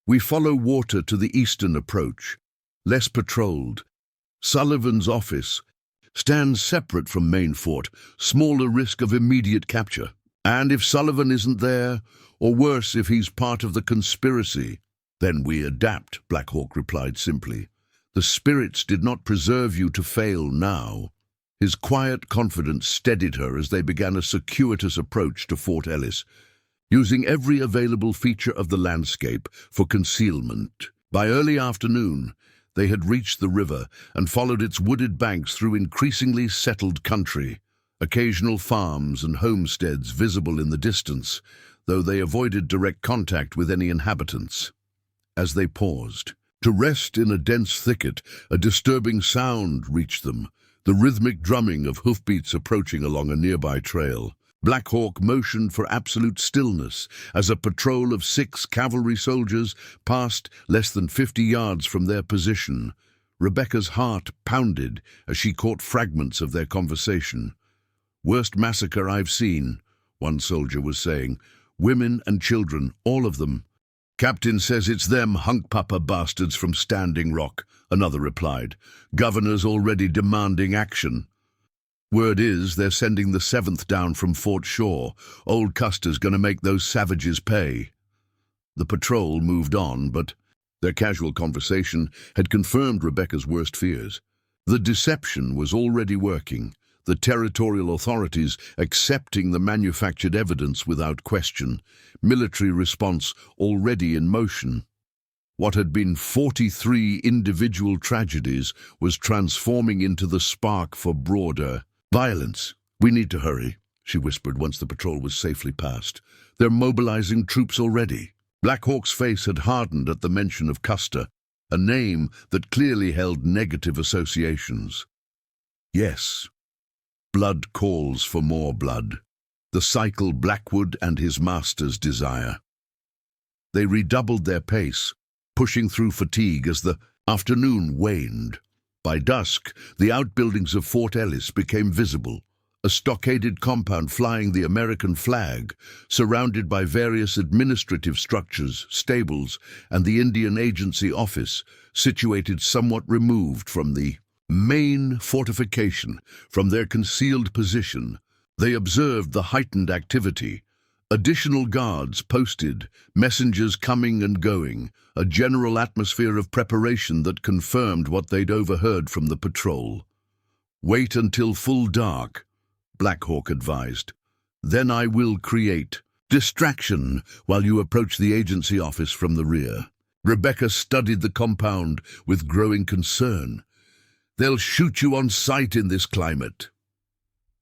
"We follow water to the eastern approach, less patrolled. Sullivan's office stands separate from main fort, smaller risk of immediate capture. And if Sullivan isn't there, or worse, if he's part of the conspiracy, then we adapt," Black Hawk replied simply. "The spirits did not preserve you to fail now." His quiet confidence steadied her as they began a circuitous approach to Fort Ellis, using every available feature of the landscape for concealment. By early afternoon, they had reached the river and followed its wooded banks through increasingly settled country. Occasional farms and homesteads visible in the distance, though they avoided direct contact with any inhabitants. As they paused to rest in a dense thicket, a disturbing sound reached them, the rhythmic drumming of hoofbeats approaching along a nearby trail. Black Hawk motioned for absolute stillness as a patrol of 6 cavalry soldiers passed less than 50 yards from their position. Rebecca's heart pounded as she caught fragments of their conversation. "Worst massacre I've seen," one soldier was saying. "Women and children, all of them." "Captain says it's them hunk-papa bastards from Standing Rock," another replied. "Governor's already demanding action. Word is they're sending the 7th down from Fort Shaw. Old Custer's going to make those savages pay." The patrol moved on, but Their casual conversation had confirmed Rebecca's worst fears. The deception was already working, the territorial authorities accepting the manufactured evidence without question, military response already in motion. What had been 43 individual tragedies was transforming into the spark for broader violence. "We need to hurry," she whispered once the patrol was safely past. "They're mobilizing troops already." Black Hawk's face had hardened at the mention of Custer, a name that clearly held negative associations. Yes, blood calls for more blood. The cycle Blackwood and his masters desire. They redoubled their pace, pushing through fatigue as the afternoon waned. By dusk, the outbuildings of Fort Ellis became visible, a stockaded compound flying the American flag, surrounded by various administrative structures, stables, and the Indian Agency office, situated somewhat removed from the main fortification. From their concealed position, they observed the heightened activity. Additional guards posted, messengers coming and going, a general atmosphere of preparation that confirmed what they'd overheard from the patrol. "Wait until full dark," Black Hawk advised. "Then I will create distraction while you approach the agency office from the rear." Rebecca studied the compound with growing concern. "They'll shoot you on sight in this climate."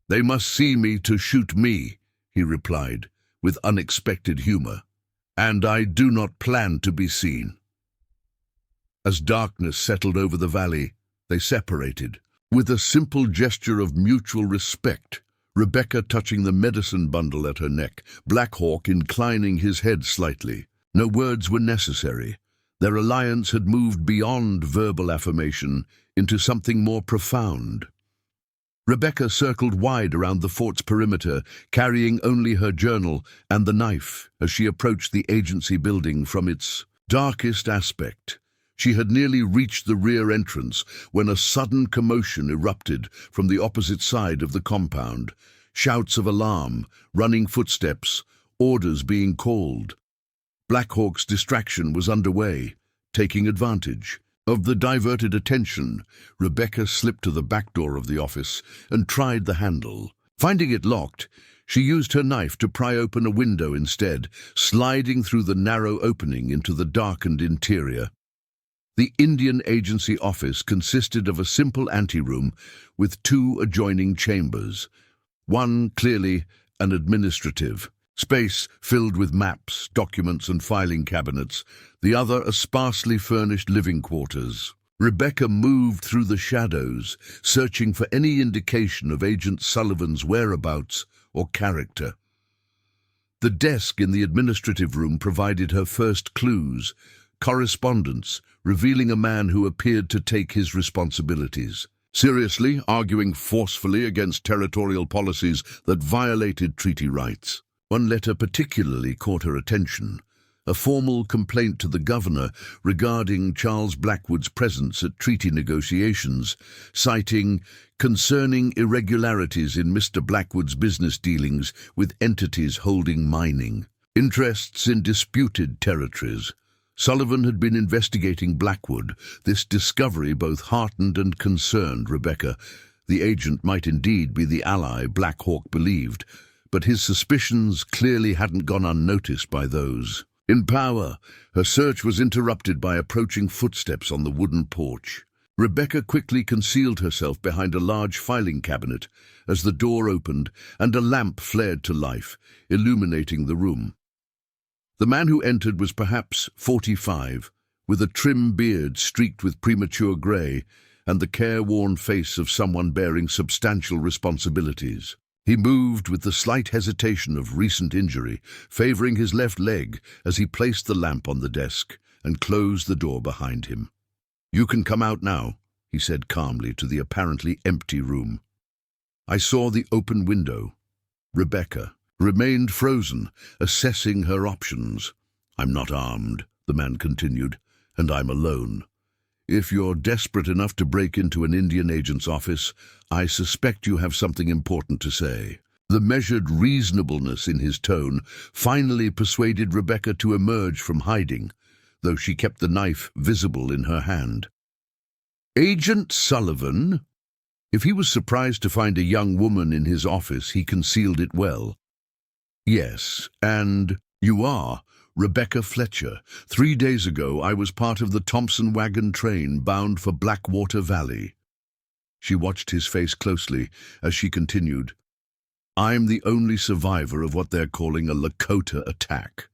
"They must see me to shoot me," he replied, with unexpected humor. "And I do not plan to be seen." As darkness settled over the valley, they separated. With a simple gesture of mutual respect, Rebecca touching the medicine bundle at her neck, Black Hawk inclining his head slightly. No words were necessary. Their alliance had moved beyond verbal affirmation into something more profound. Rebecca circled wide around the fort's perimeter, carrying only her journal and the knife as she approached the agency building from its darkest aspect. She had nearly reached the rear entrance when a sudden commotion erupted from the opposite side of the compound. Shouts of alarm, running footsteps, orders being called. Black Hawk's distraction was underway. Taking advantage of the diverted attention, Rebecca slipped to the back door of the office and tried the handle. Finding it locked, she used her knife to pry open a window instead, sliding through the narrow opening into the darkened interior. The Indian Agency office consisted of a simple anteroom with two adjoining chambers. One clearly an administrative space filled with maps, documents, and filing cabinets, the other a sparsely furnished living quarters. Rebecca moved through the shadows, searching for any indication of Agent Sullivan's whereabouts or character. The desk in the administrative room provided her first clues, correspondence revealing a man who appeared to take his responsibilities seriously, arguing forcefully against territorial policies that violated treaty rights. One letter particularly caught her attention, a formal complaint to the governor regarding Charles Blackwood's presence at treaty negotiations, citing concerning irregularities in Mr. Blackwood's business dealings with entities holding mining interests in disputed territories. Sullivan had been investigating Blackwood. This discovery both heartened and concerned Rebecca. The agent might indeed be the ally Black Hawk believed, but his suspicions clearly hadn't gone unnoticed by those in power. Her search was interrupted by approaching footsteps on the wooden porch. Rebecca quickly concealed herself behind a large filing cabinet as the door opened and a lamp flared to life, illuminating the room. The man who entered was perhaps 45, with a trim beard streaked with premature grey and the careworn face of someone bearing substantial responsibilities. He moved with the slight hesitation of recent injury, favouring his left leg as he placed the lamp on the desk and closed the door behind him. "You can come out now," he said calmly to the apparently empty room. I saw the open window. Rebecca remained frozen, assessing her options. "I'm not armed," the man continued, "and I'm alone. If you're desperate enough to break into an Indian agent's office, I suspect you have something important to say." The measured reasonableness in his tone finally persuaded Rebecca to emerge from hiding. though she kept the knife visible in her hand. "Agent Sullivan?" If he was surprised to find a young woman in his office, he concealed it well. "Yes, and you are Rebecca Fletcher. 3 days ago, I was part of the Thompson wagon train bound for Blackwater Valley." She watched his face closely as she continued, "I'm the only survivor of what they're calling a Lakota attack."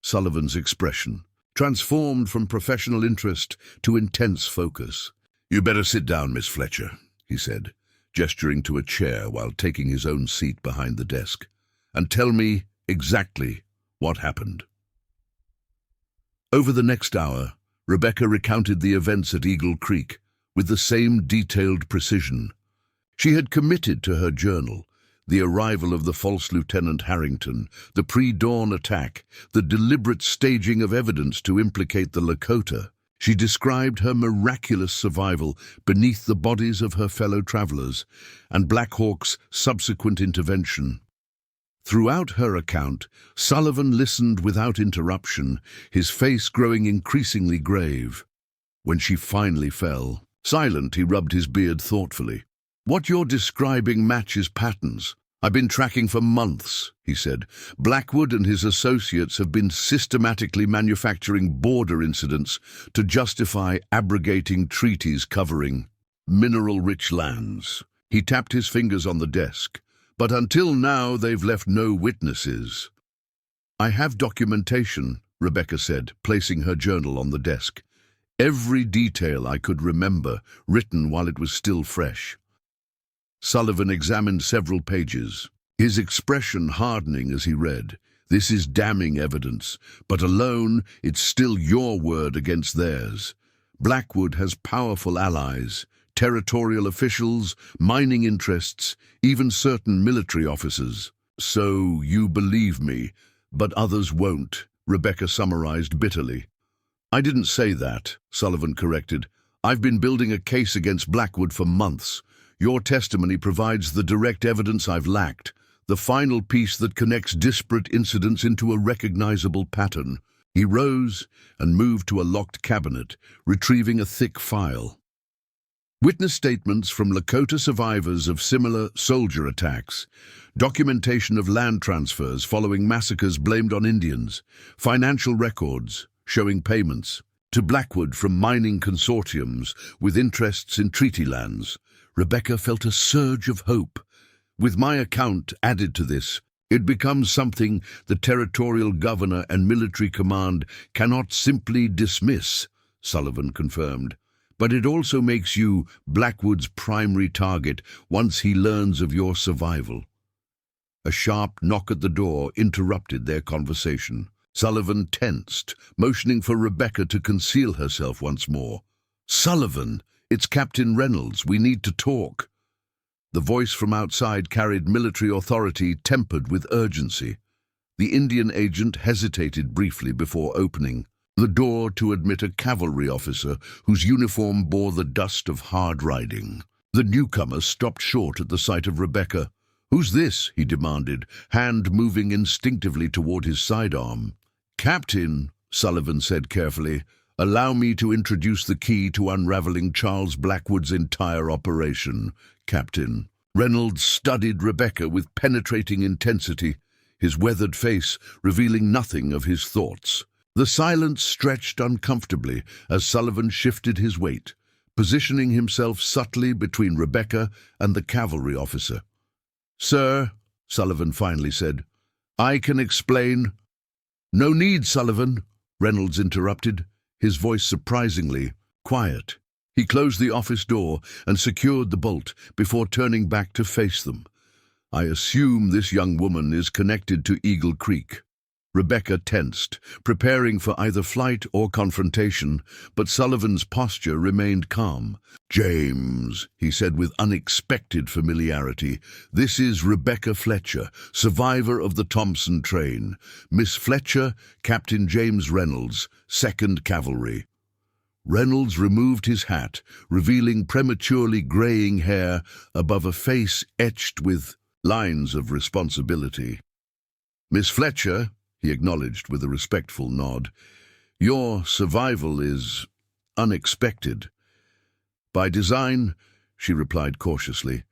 Sullivan's expression transformed from professional interest to intense focus. "You better sit down, Miss Fletcher," he said, gesturing to a chair while taking his own seat behind the desk, "and tell me exactly what happened." Over the next hour, Rebecca recounted the events at Eagle Creek with the same detailed precision. She had committed to her journal the arrival of the false Lieutenant Harrington, the pre-dawn attack, the deliberate staging of evidence to implicate the Lakota. She described her miraculous survival beneath the bodies of her fellow travelers and Black Hawk's subsequent intervention. Throughout her account, Sullivan listened without interruption, his face growing increasingly grave. When she finally fell, silent, he rubbed his beard thoughtfully. "What you're describing matches patterns I've been tracking for months," he said. "Blackwood and his associates have been systematically manufacturing border incidents to justify abrogating treaties covering mineral-rich lands." He tapped his fingers on the desk. "But until now, they've left no witnesses." "I have documentation," Rebecca said, placing her journal on the desk. "Every detail I could remember, written while it was still fresh." Sullivan examined several pages, his expression hardening as he read. "This is damning evidence, but alone it's still your word against theirs. Blackwood has powerful allies, territorial officials, mining interests, even certain military officers." "So you believe me, but others won't," Rebecca summarized bitterly. "I didn't say that," Sullivan corrected. "I've been building a case against Blackwood for months. Your testimony provides the direct evidence I've lacked, the final piece that connects disparate incidents into a recognizable pattern." He rose and moved to a locked cabinet, retrieving a thick file. Witness statements from Lakota survivors of similar soldier attacks, documentation of land transfers following massacres blamed on Indians, financial records showing payments to Blackwood from mining consortiums with interests in treaty lands. Rebecca felt a surge of hope. "With my account added to this, it becomes something the territorial governor and military command cannot simply dismiss," Sullivan confirmed. "But it also makes you Blackwood's primary target once he learns of your survival." A sharp knock at the door interrupted their conversation. Sullivan tensed, motioning for Rebecca to conceal herself once more. "Sullivan, it's Captain Reynolds. We need to talk." The voice from outside carried military authority tempered with urgency. The Indian agent hesitated briefly before opening the door to admit a cavalry officer whose uniform bore the dust of hard riding. The newcomer stopped short at the sight of Rebecca. "Who's this?" he demanded, hand moving instinctively toward his sidearm. "Captain," Sullivan said carefully, "allow me to introduce the key to unraveling Charles Blackwood's entire operation." "Captain." Reynolds studied Rebecca with penetrating intensity, his weathered face revealing nothing of his thoughts. The silence stretched uncomfortably as Sullivan shifted his weight, positioning himself subtly between Rebecca and the cavalry officer. "Sir," Sullivan finally said, "I can explain." "No need, Sullivan," Reynolds interrupted, his voice surprisingly quiet. He closed the office door and secured the bolt before turning back to face them. "I assume this young woman is connected to Eagle Creek." Rebecca tensed, preparing for either flight or confrontation, but Sullivan's posture remained calm. "James," he said with unexpected familiarity, "this is Rebecca Fletcher, survivor of the Thompson train. Miss Fletcher, Captain James Reynolds, 2nd Cavalry." Reynolds removed his hat, revealing prematurely graying hair above a face etched with lines of responsibility. "Miss Fletcher," he acknowledged with a respectful nod, Your survival is unexpected. By design, she replied cautiously.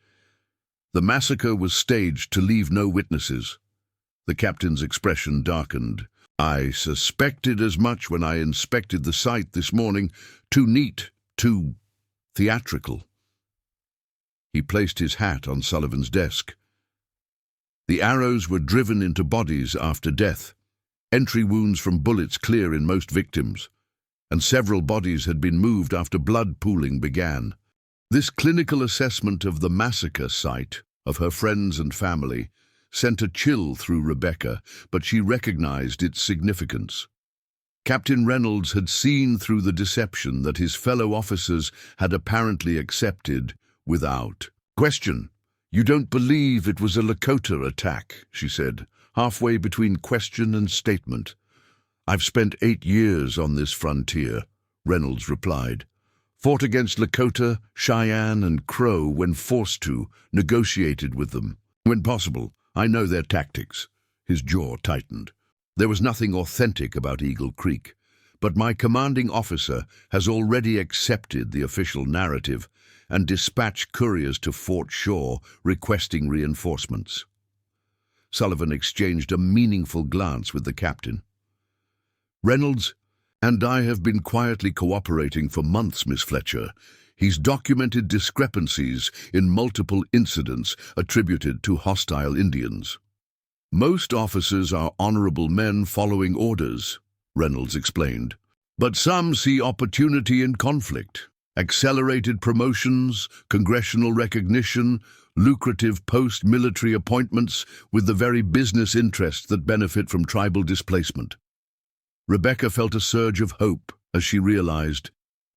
The massacre was staged to leave no witnesses. The captain's expression darkened. I suspected as much when I inspected the site this morning. Too neat, too theatrical. He placed his hat on Sullivan's desk. The arrows were driven into bodies after death, entry wounds from bullets clear in most victims, and several bodies had been moved after blood pooling began. This clinical assessment of the massacre site, of her friends and family, sent a chill through Rebecca, but she recognized its significance. Captain Reynolds had seen through the deception that his fellow officers had apparently accepted without question. You don't believe it was a Lakota attack, she said, halfway between question and statement. I've spent 8 years on this frontier, Reynolds replied. Fought against Lakota, Cheyenne, and Crow when forced to, negotiated with them. When possible, I know their tactics. His jaw tightened. There was nothing authentic about Eagle Creek, but my commanding officer has already accepted the official narrative and dispatched couriers to Fort Shaw requesting reinforcements. Sullivan exchanged a meaningful glance with the captain. Reynolds and I have been quietly cooperating for months, Miss Fletcher. He's documented discrepancies in multiple incidents attributed to hostile Indians. Most officers are honorable men following orders, Reynolds explained. But some see opportunity in conflict. Accelerated promotions, congressional recognition, lucrative post-military appointments with the very business interests that benefit from tribal displacement. Rebecca felt a surge of hope as she realized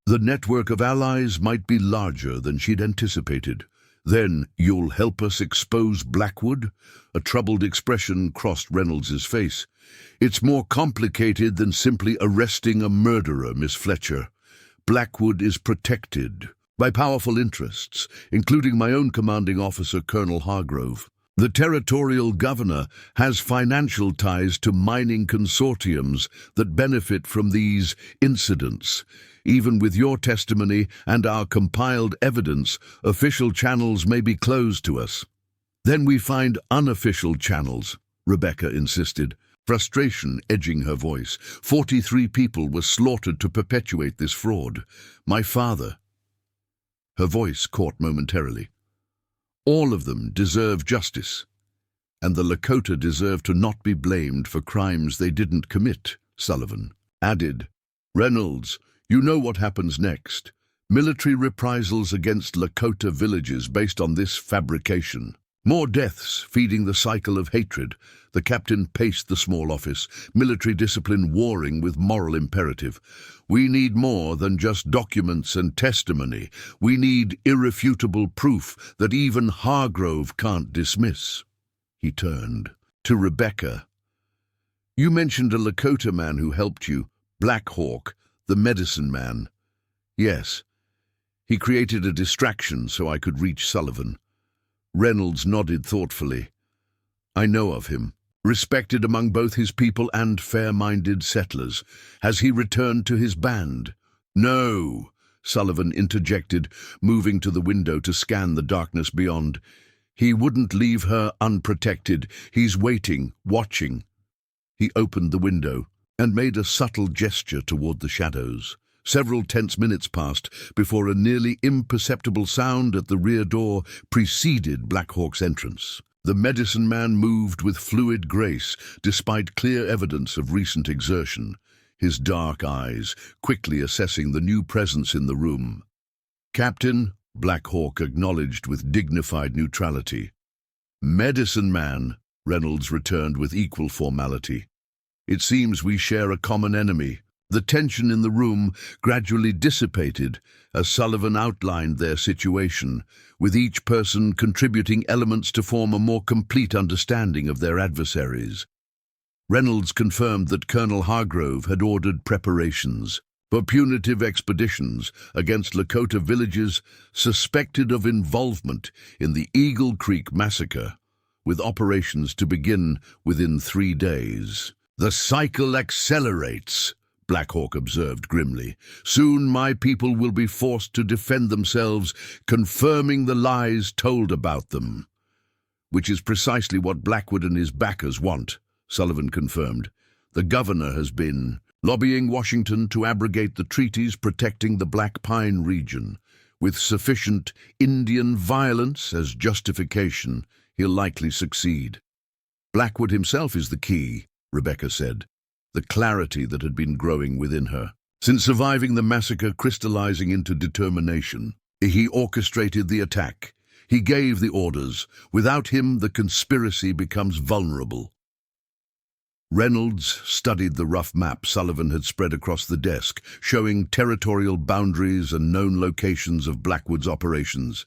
the network of allies might be larger than she'd anticipated. Then, you'll help us expose Blackwood? A troubled expression crossed Reynolds's face. It's more complicated than simply arresting a murderer, Miss Fletcher. Blackwood is protected by powerful interests, including my own commanding officer, Colonel Hargrove. The territorial governor has financial ties to mining consortiums that benefit from these incidents. Even with your testimony and our compiled evidence, official channels may be closed to us. Then we find unofficial channels, Rebecca insisted, frustration edging her voice. 43 people were slaughtered to perpetuate this fraud. My father. Her voice caught momentarily. All of them deserve justice, and the Lakota deserve to not be blamed for crimes they didn't commit, Sullivan added. Reynolds, you know what happens next. Military reprisals against Lakota villages based on this fabrication. More deaths feeding the cycle of hatred. The captain paced the small office, military discipline warring with moral imperative. We need more than just documents and testimony. We need irrefutable proof that even Hargrove can't dismiss. He turned to Rebecca. You mentioned a Lakota man who helped you, Black Hawk, the medicine man. Yes. He created a distraction so I could reach Sullivan. Reynolds nodded thoughtfully. I know of him. Respected among both his people and fair-minded settlers. Has he returned to his band? No, Sullivan interjected, moving to the window to scan the darkness beyond. He wouldn't leave her unprotected. He's waiting, watching. He opened the window and made a subtle gesture toward the shadows. Several tense minutes passed before a nearly imperceptible sound at the rear door preceded Black Hawk's entrance. The medicine man moved with fluid grace, despite clear evidence of recent exertion, his dark eyes quickly assessing the new presence in the room. Captain, Black Hawk acknowledged with dignified neutrality. Medicine man, Reynolds returned with equal formality. It seems we share a common enemy. The tension in the room gradually dissipated as Sullivan outlined their situation, with each person contributing elements to form a more complete understanding of their adversaries. Reynolds confirmed that Colonel Hargrove had ordered preparations for punitive expeditions against Lakota villages suspected of involvement in the Eagle Creek Massacre, with operations to begin within 3 days. The cycle accelerates, Black Hawk observed grimly. Soon my people will be forced to defend themselves, confirming the lies told about them. Which is precisely what Blackwood and his backers want, Sullivan confirmed. The governor has been lobbying Washington to abrogate the treaties protecting the Black Pine region. With sufficient Indian violence as justification, he'll likely succeed. Blackwood himself is the key, Rebecca said, the clarity that had been growing within her. Since surviving the massacre crystallizing into determination, he orchestrated the attack. He gave the orders. Without him, the conspiracy becomes vulnerable. Reynolds studied the rough map Sullivan had spread across the desk, showing territorial boundaries and known locations of Blackwood's operations.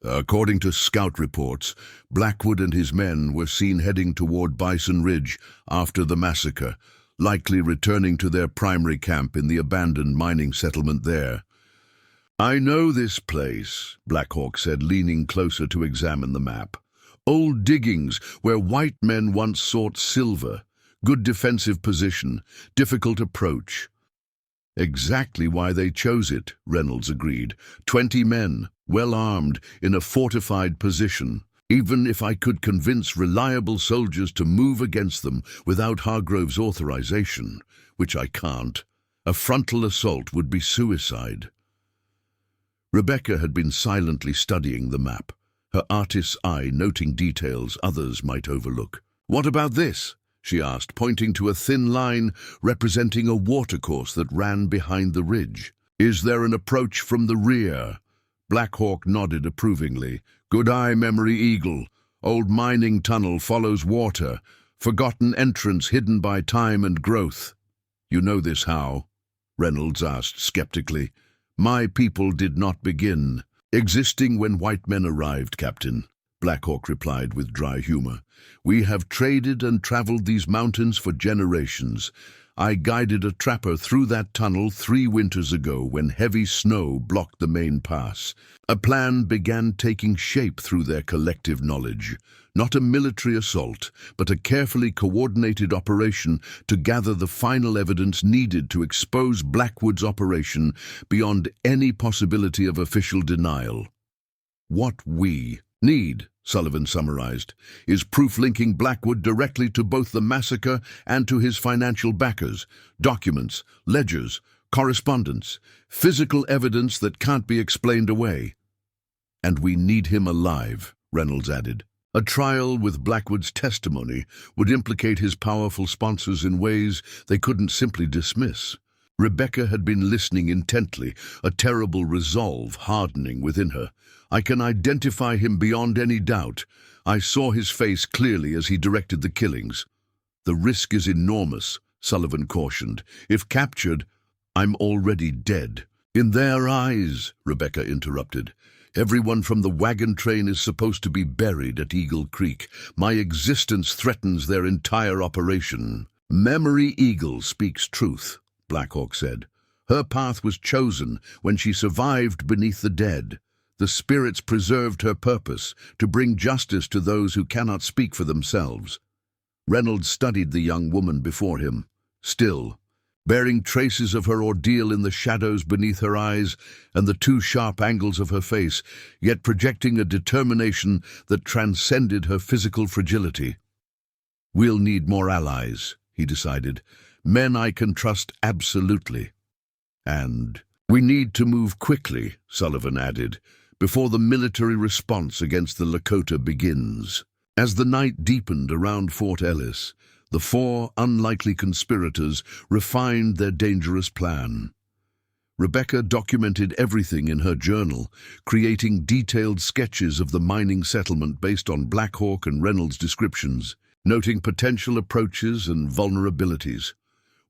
According to scout reports, Blackwood and his men were seen heading toward Bison Ridge after the massacre, likely returning to their primary camp in the abandoned mining settlement there. I know this place, Black Hawk said, leaning closer to examine the map. Old diggings where white men once sought silver. Good defensive position, difficult approach. Exactly why they chose it, Reynolds agreed. 20 men, well armed, in a fortified position. Even if I could convince reliable soldiers to move against them without Hargrove's authorization, which I can't, a frontal assault would be suicide. Rebecca had been silently studying the map, her artist's eye noting details others might overlook. What about this? She asked, pointing to a thin line representing a watercourse that ran behind the ridge. Is there an approach from the rear? Black Hawk nodded approvingly. Good eye, Memory Eagle. Old mining tunnel follows water. Forgotten entrance hidden by time and growth. You know this how? Reynolds asked skeptically. My people did not begin. Existing when white men arrived, Captain. Black Hawk replied with dry humor. We have traded and traveled these mountains for generations. I guided a trapper through that tunnel 3 winters ago when heavy snow blocked the main pass. A plan began taking shape through their collective knowledge. Not a military assault, but a carefully coordinated operation to gather the final evidence needed to expose Blackwood's operation beyond any possibility of official denial. What we need, Sullivan summarized, is proof linking Blackwood directly to both the massacre and to his financial backers, documents, ledgers, correspondence, physical evidence that can't be explained away. And we need him alive, Reynolds added. A trial with Blackwood's testimony would implicate his powerful sponsors in ways they couldn't simply dismiss. Rebecca had been listening intently, a terrible resolve hardening within her. I can identify him beyond any doubt. I saw his face clearly as he directed the killings. The risk is enormous, Sullivan cautioned. If captured, I'm already dead. In their eyes, Rebecca interrupted. Everyone from the wagon train is supposed to be buried at Eagle Creek. My existence threatens their entire operation. Memory Eagle speaks truth, Black Hawk said. Her path was chosen when she survived beneath the dead. The spirits preserved her purpose, to bring justice to those who cannot speak for themselves. Reynolds studied the young woman before him. Still, bearing traces of her ordeal in the shadows beneath her eyes and the 2 sharp angles of her face, yet projecting a determination that transcended her physical fragility. We'll need more allies, he decided. Men I can trust absolutely. And we need to move quickly, Sullivan added, before the military response against the Lakota begins. As the night deepened around Fort Ellis, the 4 unlikely conspirators refined their dangerous plan. Rebecca documented everything in her journal, creating detailed sketches of the mining settlement based on Black Hawk and Reynolds' descriptions, noting potential approaches and vulnerabilities.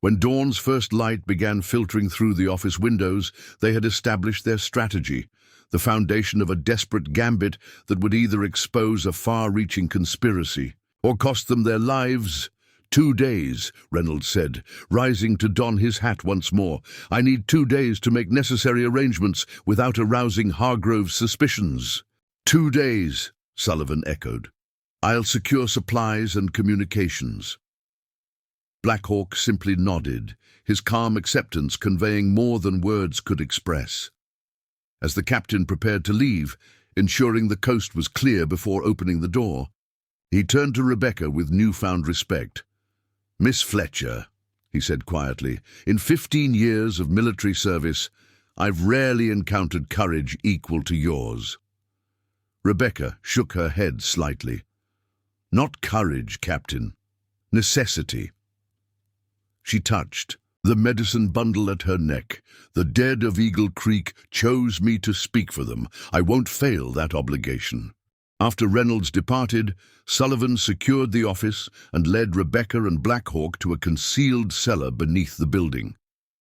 When dawn's first light began filtering through the office windows, they had established their strategy, the foundation of a desperate gambit that would either expose a far-reaching conspiracy or cost them their lives. 2 days, Reynolds said, rising to don his hat once more. I need 2 days to make necessary arrangements without arousing Hargrove's suspicions. 2 days, Sullivan echoed. I'll secure supplies and communications. Black Hawk simply nodded, his calm acceptance conveying more than words could express. As the captain prepared to leave, ensuring the coast was clear before opening the door, he turned to Rebecca with newfound respect. "Miss Fletcher," he said quietly, "in 15 years of military service, I've rarely encountered courage equal to yours." Rebecca shook her head slightly. "Not courage, Captain. Necessity." She touched the medicine bundle at her neck. "The dead of Eagle Creek chose me to speak for them. I won't fail that obligation." After Reynolds departed, Sullivan secured the office and led Rebecca and Black Hawk to a concealed cellar beneath the building,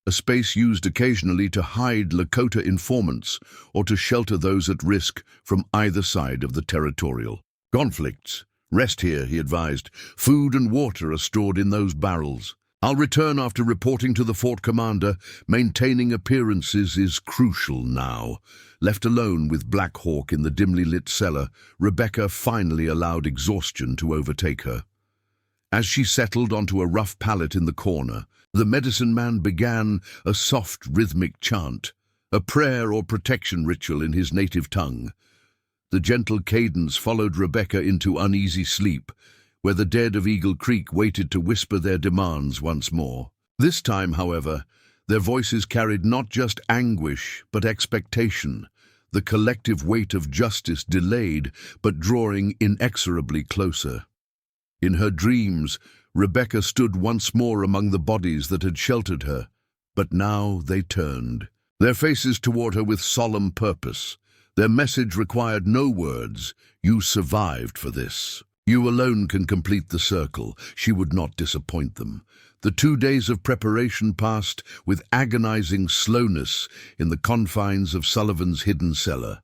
a space used occasionally to hide Lakota informants or to shelter those at risk from either side of the territorial conflicts. "Rest here," he advised. "Food and water are stored in those barrels. I'll return after reporting to the fort commander. Maintaining appearances is crucial now." Left alone with Black Hawk in the dimly lit cellar, Rebecca finally allowed exhaustion to overtake her. As she settled onto a rough pallet in the corner, the medicine man began a soft rhythmic chant, a prayer or protection ritual in his native tongue. The gentle cadence followed Rebecca into uneasy sleep, where the dead of Eagle Creek waited to whisper their demands once more. This time, however, their voices carried not just anguish, but expectation, the collective weight of justice delayed, but drawing inexorably closer. In her dreams, Rebecca stood once more among the bodies that had sheltered her, but now they turned, their faces toward her with solemn purpose. Their message required no words. "You survived for this. You alone can complete the circle." She would not disappoint them. The 2 days of preparation passed with agonizing slowness in the confines of Sullivan's hidden cellar.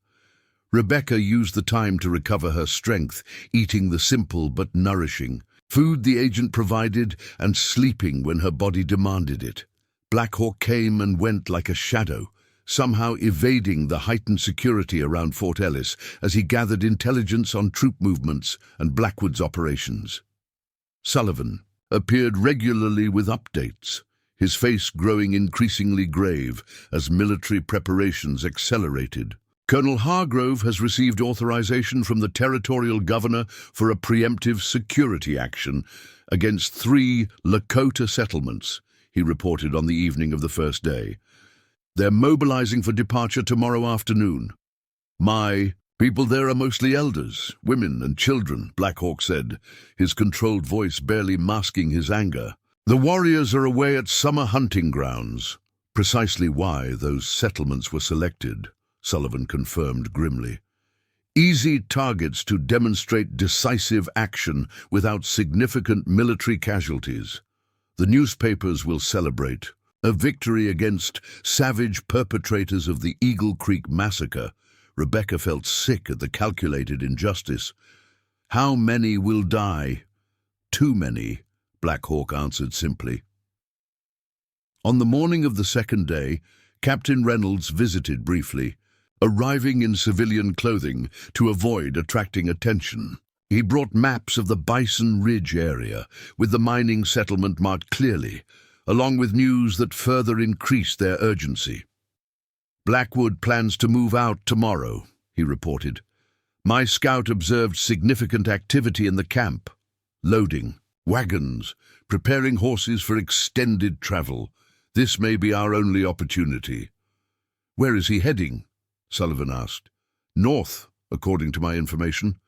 Rebecca used the time to recover her strength, eating the simple but nourishing food the agent provided and sleeping when her body demanded it. Black Hawk came and went like a shadow, somehow evading the heightened security around Fort Ellis as he gathered intelligence on troop movements and Blackwood's operations. Sullivan appeared regularly with updates, his face growing increasingly grave as military preparations accelerated. "Colonel Hargrove has received authorization from the territorial governor for a preemptive security action against 3 Lakota settlements," he reported on the evening of the first day. "They're mobilizing for departure tomorrow afternoon. My people there are mostly elders, women and children," Black Hawk said, his controlled voice barely masking his anger. "The warriors are away at summer hunting grounds." "Precisely why those settlements were selected," Sullivan confirmed grimly. "Easy targets to demonstrate decisive action without significant military casualties. The newspapers will celebrate a victory against savage perpetrators of the Eagle Creek Massacre." Rebecca felt sick at the calculated injustice. "How many will die?" "Too many," Black Hawk answered simply. On the morning of the second day, Captain Reynolds visited briefly, arriving in civilian clothing to avoid attracting attention. He brought maps of the Bison Ridge area, with the mining settlement marked clearly, along with news that further increased their urgency. "Blackwood plans to move out tomorrow," he reported. "My scout observed significant activity in the camp. Loading, wagons, preparing horses for extended travel. This may be our only opportunity." "Where is he heading?" Sullivan asked. "North, according to my information.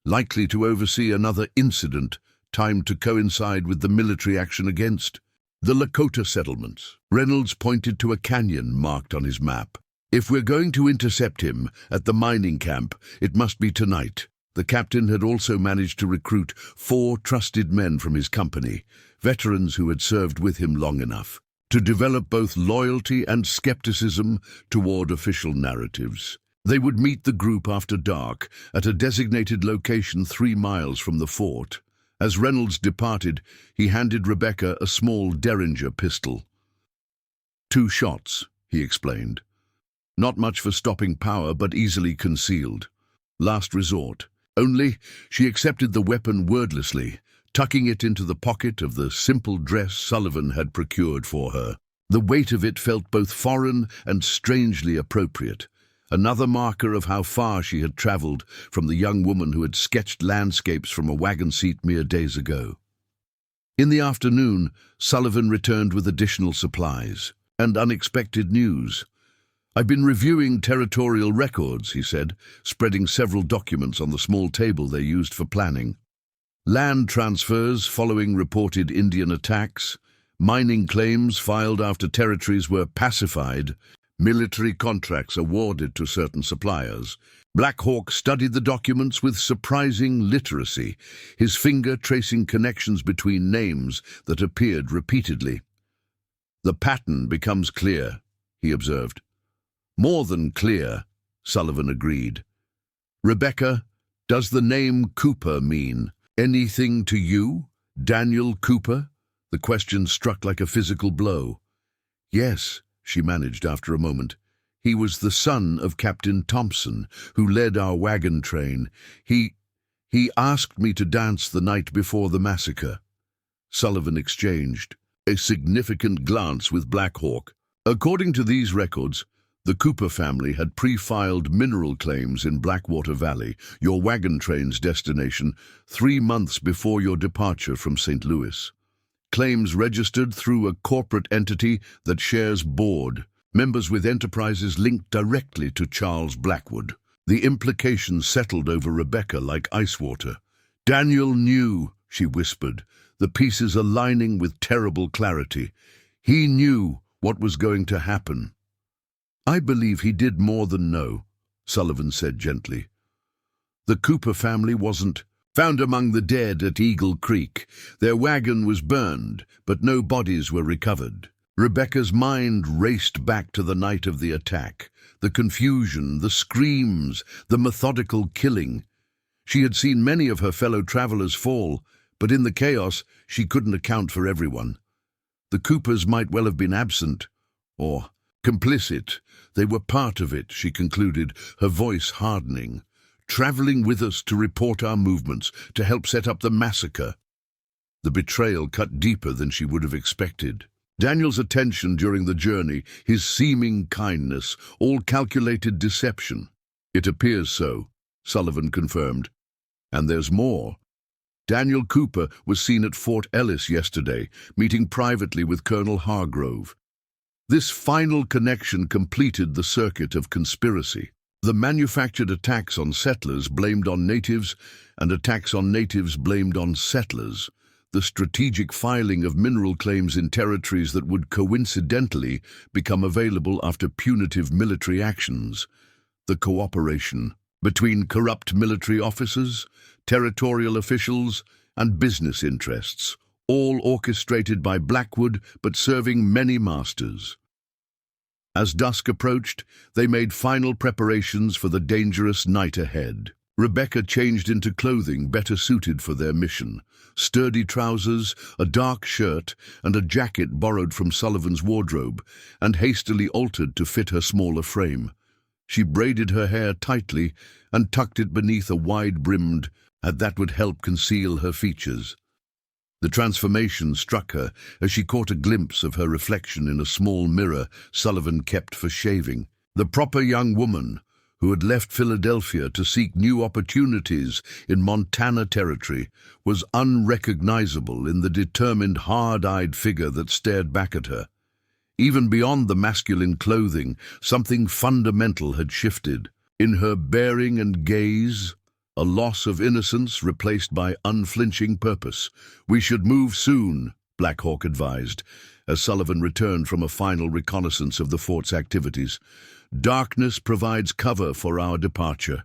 Likely to oversee another incident, timed to coincide with the military action against the Lakota settlements." Reynolds pointed to a canyon marked on his map. "If we're going to intercept him at the mining camp, it must be tonight." The captain had also managed to recruit 4 trusted men from his company, veterans who had served with him long enough to develop both loyalty and skepticism toward official narratives. They would meet the group after dark at a designated location 3 miles from the fort. As Reynolds departed, he handed Rebecca a small Derringer pistol. 2 shots, he explained. Not much for stopping power, but easily concealed. Last resort. Only she accepted the weapon wordlessly, tucking it into the pocket of the simple dress Sullivan had procured for her. The weight of it felt both foreign and strangely appropriate, another marker of how far she had travelled from the young woman who had sketched landscapes from a wagon seat mere days ago. In the afternoon, Sullivan returned with additional supplies and unexpected news. "I've been reviewing territorial records," he said, spreading several documents on the small table they used for planning. Land transfers following reported Indian attacks, mining claims filed after territories were pacified, military contracts awarded to certain suppliers. Black Hawk studied the documents with surprising literacy, his finger tracing connections between names that appeared repeatedly. "The pattern becomes clear," he observed. "More than clear," Sullivan agreed. "Rebecca, does the name Cooper mean anything to you, Daniel Cooper?" The question struck like a physical blow. "Yes," she managed after a moment. "He was the son of Captain Thompson, who led our wagon train. He asked me to dance the night before the massacre." Sullivan exchanged a significant glance with Black Hawk. According to these records, the Cooper family had pre-filed mineral claims in Blackwater Valley, your wagon train's destination, 3 months before your departure from St. Louis. Claims registered through a corporate entity that shares board, members with enterprises linked directly to Charles Blackwood. The implications settled over Rebecca like ice water. "Daniel knew," she whispered, the pieces aligning with terrible clarity. "He knew what was going to happen." "I believe he did more than know," Sullivan said gently. "The Cooper family wasn't found among the dead at Eagle Creek. Their wagon was burned, but no bodies were recovered." Rebecca's mind raced back to the night of the attack, the confusion, the screams, the methodical killing. She had seen many of her fellow travelers fall, but in the chaos she couldn't account for everyone. The Coopers might well have been absent, or complicit. They were part of it, she concluded, her voice hardening. "Traveling with us to report our movements, to help set up the massacre." The betrayal cut deeper than she would have expected. Daniel's attention during the journey, his seeming kindness, all calculated deception. "It appears so," Sullivan confirmed. "And there's more. Daniel Cooper was seen at Fort Ellis yesterday, meeting privately with Colonel Hargrove. This final connection completed the circuit of conspiracy. The manufactured attacks on settlers blamed on natives and attacks on natives blamed on settlers. The strategic filing of mineral claims in territories that would coincidentally become available after punitive military actions. The cooperation between corrupt military officers, territorial officials, and business interests, all orchestrated by Blackwood but serving many masters. As dusk approached, they made final preparations for the dangerous night ahead. Rebecca changed into clothing better suited for their mission. Sturdy trousers, a dark shirt, and a jacket borrowed from Sullivan's wardrobe, and hastily altered to fit her smaller frame. She braided her hair tightly and tucked it beneath a wide-brimmed hat that would help conceal her features. The transformation struck her as she caught a glimpse of her reflection in a small mirror Sullivan kept for shaving. The proper young woman, who had left Philadelphia to seek new opportunities in Montana territory, was unrecognizable in the determined, hard-eyed figure that stared back at her. Even beyond the masculine clothing, something fundamental had shifted. In her bearing and gaze, a loss of innocence replaced by unflinching purpose. "We should move soon," Black Hawk advised, as Sullivan returned from a final reconnaissance of the fort's activities. "Darkness provides cover for our departure."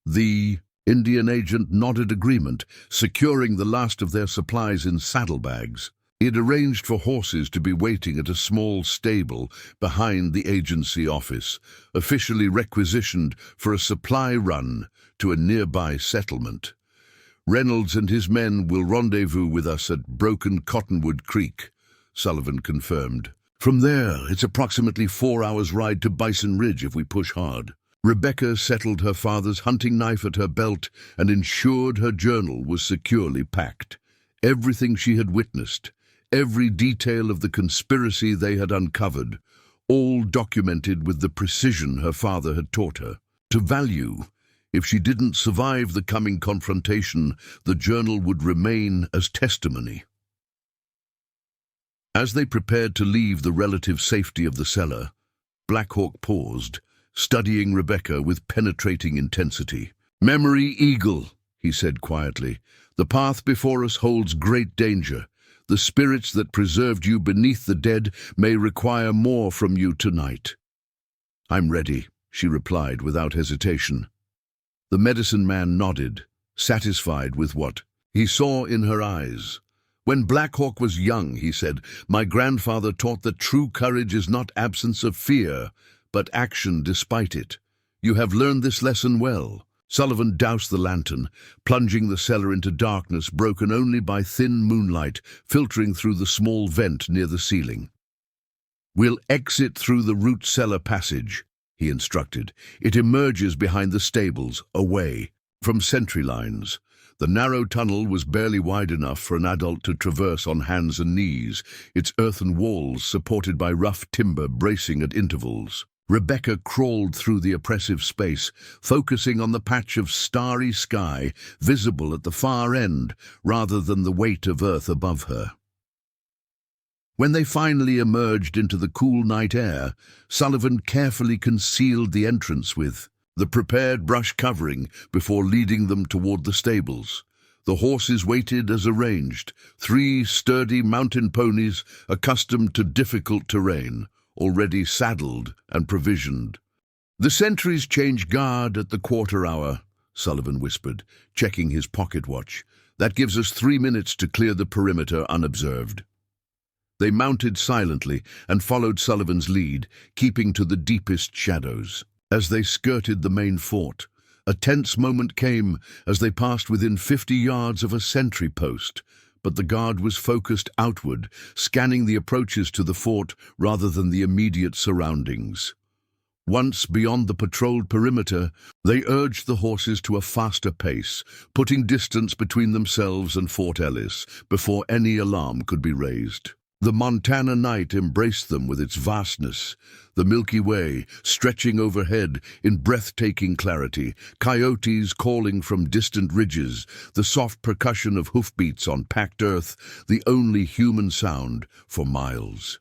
The Indian agent nodded agreement, securing the last of their supplies in saddlebags. He had arranged for horses to be waiting at a small stable behind the agency office, officially requisitioned for a supply run to a nearby settlement. "Reynolds and his men will rendezvous with us at Broken Cottonwood Creek," Sullivan confirmed. "From there, it's approximately 4 hours' ride to Bison Ridge if we push hard." Rebecca settled her father's hunting knife at her belt and ensured her journal was securely packed. Everything she had witnessed, every detail of the conspiracy they had uncovered, all documented with the precision her father had taught her. To value, if she didn't survive the coming confrontation, the journal would remain as testimony. As they prepared to leave the relative safety of the cellar, Black Hawk paused, studying Rebecca with penetrating intensity. "Memory Eagle," he said quietly, "the path before us holds great danger. The spirits that preserved you beneath the dead may require more from you tonight." "I'm ready," she replied without hesitation. The medicine man nodded, satisfied with what he saw in her eyes. "When Black Hawk was young," he said, "my grandfather taught that true courage is not absence of fear, but action despite it. You have learned this lesson well." Sullivan doused the lantern, plunging the cellar into darkness broken only by thin moonlight filtering through the small vent near the ceiling. "We'll exit through the root cellar passage," he instructed. "It emerges behind the stables, away from sentry lines." The narrow tunnel was barely wide enough for an adult to traverse on hands and knees, its earthen walls supported by rough timber bracing at intervals. Rebecca crawled through the oppressive space, focusing on the patch of starry sky visible at the far end rather than the weight of earth above her. When they finally emerged into the cool night air, Sullivan carefully concealed the entrance with the prepared brush covering before leading them toward the stables. The horses waited as arranged, 3 sturdy mountain ponies accustomed to difficult terrain, already saddled and provisioned. "The sentries change guard at the quarter hour," Sullivan whispered, checking his pocket watch. "That gives us 3 minutes to clear the perimeter unobserved." They mounted silently and followed Sullivan's lead, keeping to the deepest shadows. As they skirted the main fort, a tense moment came as they passed within 50 yards of a sentry post, but the guard was focused outward, scanning the approaches to the fort rather than the immediate surroundings. Once beyond the patrolled perimeter, they urged the horses to a faster pace, putting distance between themselves and Fort Ellis before any alarm could be raised. The Montana night embraced them with its vastness, the Milky Way stretching overhead in breathtaking clarity, coyotes calling from distant ridges, the soft percussion of hoofbeats on packed earth, the only human sound for miles.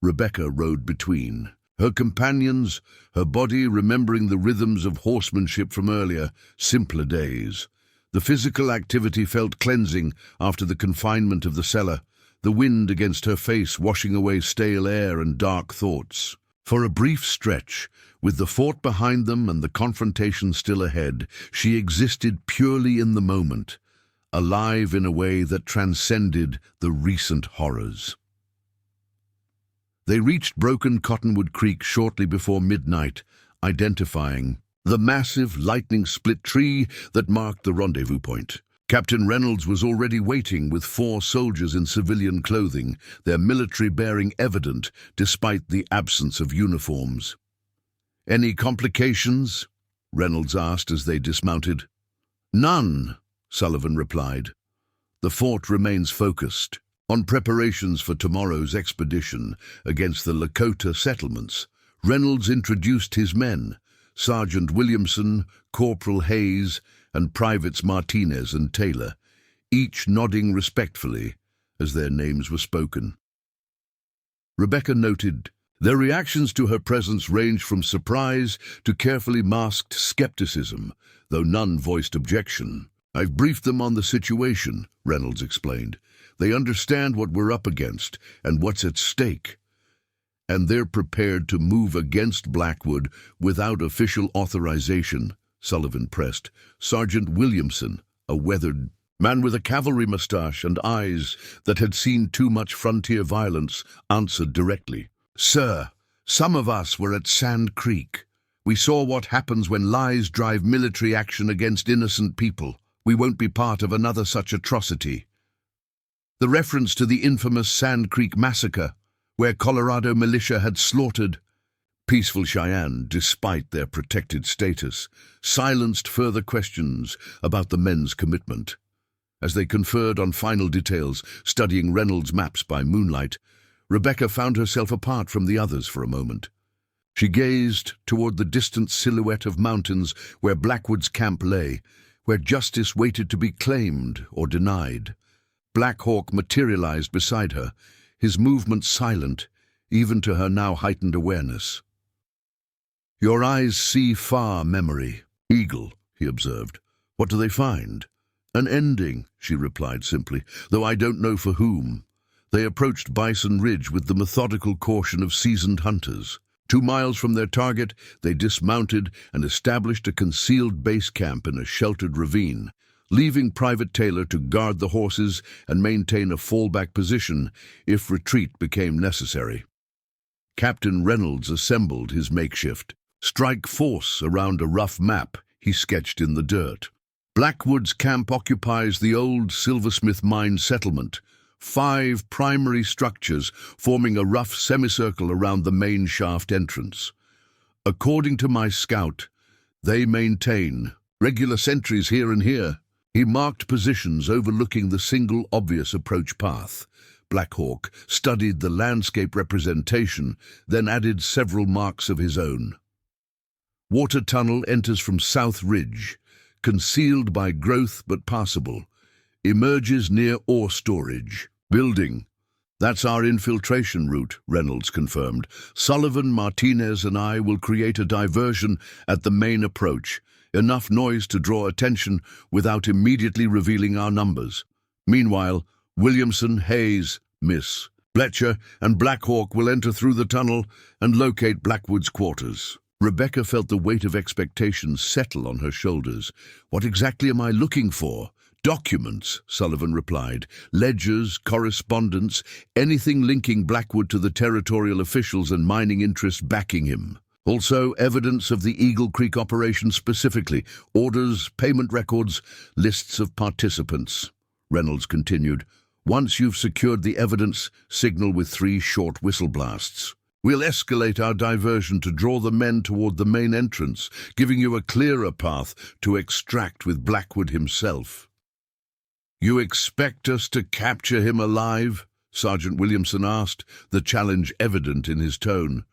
Rebecca rode between. Her companions, her body remembering the rhythms of horsemanship from earlier, simpler days. The physical activity felt cleansing after the confinement of the cellar, the wind against her face washing away stale air and dark thoughts. For a brief stretch, with the fort behind them and the confrontation still ahead, she existed purely in the moment, alive in a way that transcended the recent horrors. They reached Broken Cottonwood Creek shortly before midnight, identifying the massive lightning-split tree that marked the rendezvous point. Captain Reynolds was already waiting with 4 soldiers in civilian clothing, their military bearing evident despite the absence of uniforms. "Any complications?" Reynolds asked as they dismounted. "None," Sullivan replied. "The fort remains focused on preparations for tomorrow's expedition against the Lakota settlements." Reynolds introduced his men, Sergeant Williamson, Corporal Hayes, and Privates Martinez and Taylor, each nodding respectfully as their names were spoken. Rebecca noted their reactions to her presence ranged from surprise to carefully masked skepticism, though none voiced objection. "I've briefed them on the situation," Reynolds explained. "They understand what we're up against and what's at stake, and they're prepared to move against Blackwood without official authorization," Sullivan pressed. Sergeant Williamson, a weathered man with a cavalry mustache and eyes that had seen too much frontier violence, answered directly. "Sir, some of us were at Sand Creek. We saw what happens when lies drive military action against innocent people. We won't be part of another such atrocity." The reference to the infamous Sand Creek Massacre, where Colorado militia had slaughtered peaceful Cheyenne despite their protected status, silenced further questions about the men's commitment. As they conferred on final details, studying Reynolds' maps by moonlight, Rebecca found herself apart from the others for a moment. She gazed toward the distant silhouette of mountains where Blackwood's camp lay, where justice waited to be claimed or denied. Black Hawk materialized beside her, his movements silent, even to her now heightened awareness. "Your eyes see far, memory. Eagle," he observed. "What do they find?" "An ending," she replied simply, "though I don't know for whom." They approached Bison Ridge with the methodical caution of seasoned hunters. 2 miles from their target, they dismounted and established a concealed base camp in a sheltered ravine, leaving Private Taylor to guard the horses and maintain a fallback position if retreat became necessary. Captain Reynolds assembled his makeshift strike force around a rough map he sketched in the dirt. Blackwood's camp occupies the old Silversmith mine settlement, 5 primary structures forming a rough semicircle around the main shaft entrance. According to my scout, they maintain regular sentries here and here. He marked positions overlooking the single obvious approach path. Black Hawk studied the landscape representation, then added several marks of his own. Water tunnel enters from South Ridge, concealed by growth but passable. Emerges near ore storage. Building. That's our infiltration route, Reynolds confirmed. Sullivan, Martinez and I will create a diversion at the main approach. Enough noise to draw attention without immediately revealing our numbers. Meanwhile, Williamson, Hayes, Miss Fletcher and Black Hawk will enter through the tunnel and locate Blackwood's quarters. Rebecca felt the weight of expectation settle on her shoulders. "What exactly am I looking for?" "Documents," Sullivan replied. "Ledgers, correspondence, anything linking Blackwood to the territorial officials and mining interests backing him. Also, evidence of the Eagle Creek operation specifically, orders, payment records, lists of participants." Reynolds continued. "Once you've secured the evidence, signal with 3 short whistle blasts. We'll escalate our diversion to draw the men toward the main entrance, giving you a clearer path to extract with Blackwood himself." "You expect us to capture him alive?" Sergeant Williamson asked, the challenge evident in his tone.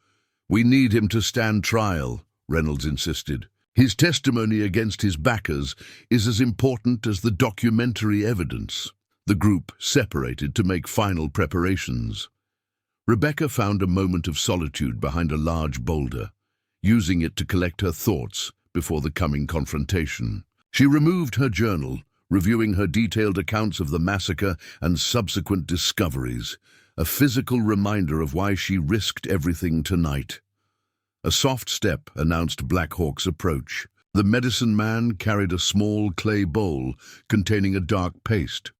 "We need him to stand trial," Reynolds insisted. "His testimony against his backers is as important as the documentary evidence." The group separated to make final preparations. Rebecca found a moment of solitude behind a large boulder, using it to collect her thoughts before the coming confrontation. She removed her journal, reviewing her detailed accounts of the massacre and subsequent discoveries, a physical reminder of why she risked everything tonight. A soft step announced Black Hawk's approach. The medicine man carried a small clay bowl containing a dark paste.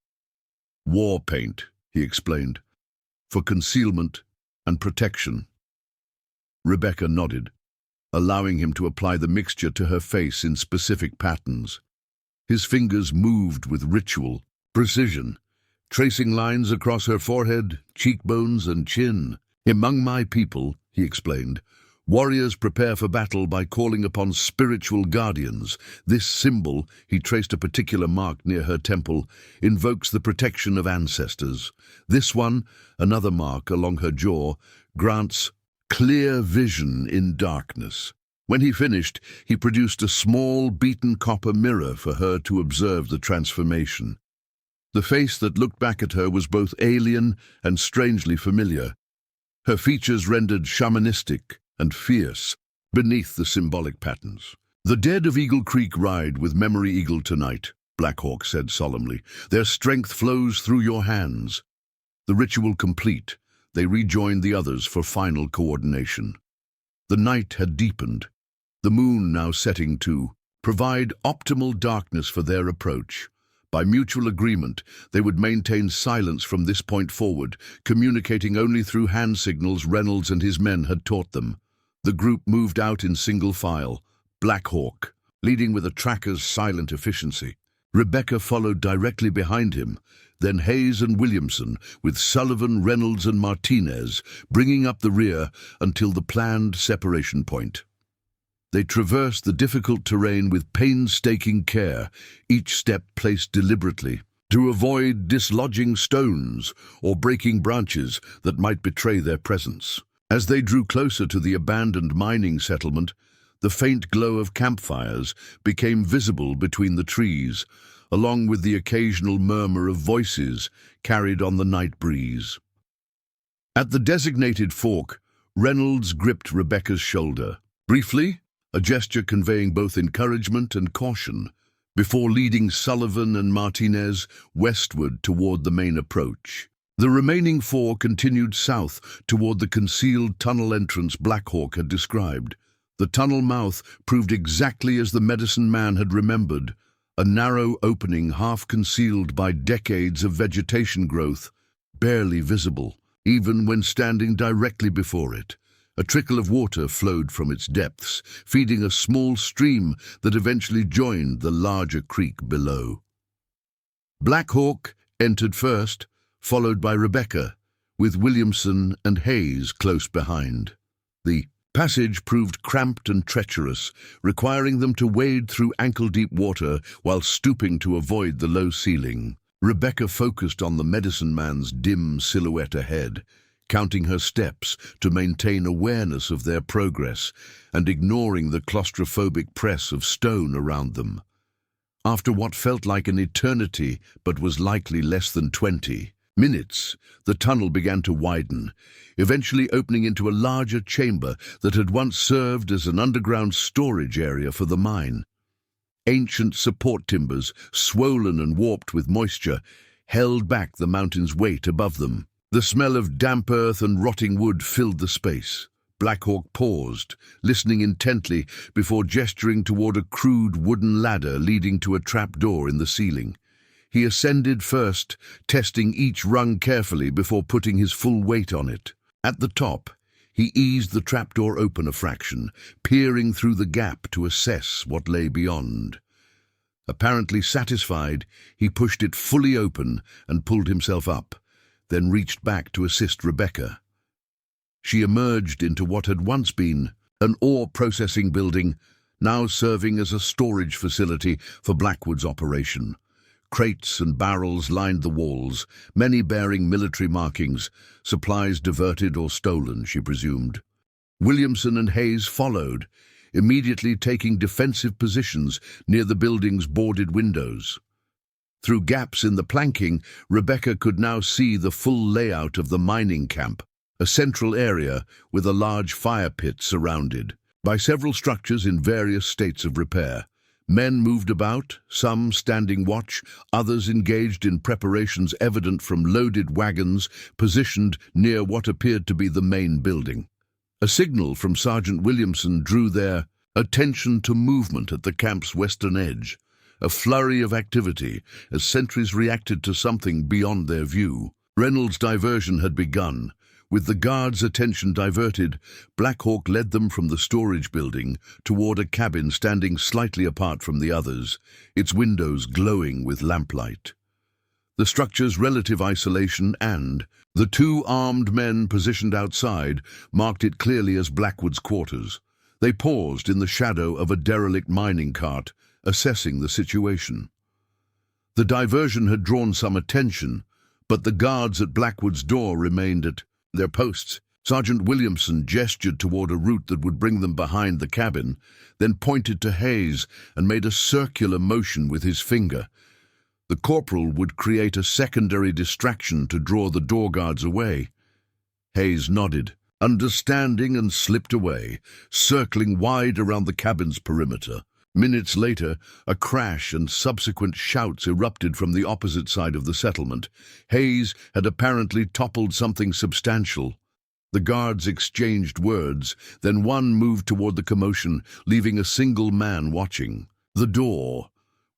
"War paint," he explained, "for concealment and protection." Rebecca nodded, allowing him to apply the mixture to her face in specific patterns. His fingers moved with ritual precision, tracing lines across her forehead, cheekbones, and chin. "Among my people," he explained, "warriors prepare for battle by calling upon spiritual guardians. This symbol," he traced a particular mark near her temple, "invokes the protection of ancestors. This one, another mark along her jaw, grants clear vision in darkness." When he finished, he produced a small, beaten copper mirror for her to observe the transformation. The face that looked back at her was both alien and strangely familiar, her features rendered shamanistic and fierce beneath the symbolic patterns. "The dead of Eagle Creek ride with Memory Eagle tonight," Black Hawk said solemnly. "Their strength flows through your hands." The ritual complete, they rejoined the others for final coordination. The night had deepened, the moon now setting to provide optimal darkness for their approach. By mutual agreement, they would maintain silence from this point forward, communicating only through hand signals Reynolds and his men had taught them. The group moved out in single file, Black Hawk leading with a tracker's silent efficiency. Rebecca followed directly behind him, then Hayes and Williamson, with Sullivan, Reynolds and Martinez, bringing up the rear until the planned separation point. They traversed the difficult terrain with painstaking care, each step placed deliberately, to avoid dislodging stones or breaking branches that might betray their presence. As they drew closer to the abandoned mining settlement, the faint glow of campfires became visible between the trees, along with the occasional murmur of voices carried on the night breeze. At the designated fork, Reynolds gripped Rebecca's shoulder. Briefly, a gesture conveying both encouragement and caution, before leading Sullivan and Martinez westward toward the main approach. The remaining four continued south toward the concealed tunnel entrance Black Hawk had described. The tunnel mouth proved exactly as the medicine man had remembered, a narrow opening half concealed by decades of vegetation growth, barely visible, even when standing directly before it. A trickle of water flowed from its depths, feeding a small stream that eventually joined the larger creek below. Black Hawk entered first, followed by Rebecca, with Williamson and Hayes close behind. The passage proved cramped and treacherous, requiring them to wade through ankle-deep water while stooping to avoid the low ceiling. Rebecca focused on the medicine man's dim silhouette ahead, counting her steps to maintain awareness of their progress and ignoring the claustrophobic press of stone around them. After what felt like an eternity but was likely less than 20 minutes, the tunnel began to widen, eventually opening into a larger chamber that had once served as an underground storage area for the mine. Ancient support timbers, swollen and warped with moisture, held back the mountain's weight above them. The smell of damp earth and rotting wood filled the space. Black Hawk paused, listening intently before gesturing toward a crude wooden ladder leading to a trapdoor in the ceiling. He ascended first, testing each rung carefully before putting his full weight on it. At the top, he eased the trapdoor open a fraction, peering through the gap to assess what lay beyond. Apparently satisfied, he pushed it fully open and pulled himself up, then reached back to assist Rebecca. She emerged into what had once been an ore processing building, now serving as a storage facility for Blackwood's operation. Crates and barrels lined the walls, many bearing military markings, supplies diverted or stolen, she presumed. Williamson and Hayes followed, immediately taking defensive positions near the building's boarded windows. Through gaps in the planking, Rebecca could now see the full layout of the mining camp, a central area with a large fire pit surrounded by several structures in various states of repair. Men moved about, some standing watch, others engaged in preparations evident from loaded wagons positioned near what appeared to be the main building. A signal from Sergeant Williamson drew their attention to movement at the camp's western edge, a flurry of activity as sentries reacted to something beyond their view. Reynolds' diversion had begun. With the guards' attention diverted, Black Hawk led them from the storage building toward a cabin standing slightly apart from the others, its windows glowing with lamplight. The structure's relative isolation and the two armed men positioned outside marked it clearly as Blackwood's quarters. They paused in the shadow of a derelict mining cart, assessing the situation. The diversion had drawn some attention, but the guards at Blackwood's door remained at their posts. Sergeant Williamson gestured toward a route that would bring them behind the cabin, then pointed to Hayes and made a circular motion with his finger. The corporal would create a secondary distraction to draw the door guards away. Hayes nodded, understanding, and slipped away, circling wide around the cabin's perimeter. Minutes later, a crash and subsequent shouts erupted from the opposite side of the settlement. Hayes had apparently toppled something substantial. The guards exchanged words, then one moved toward the commotion, leaving a single man watching. The door.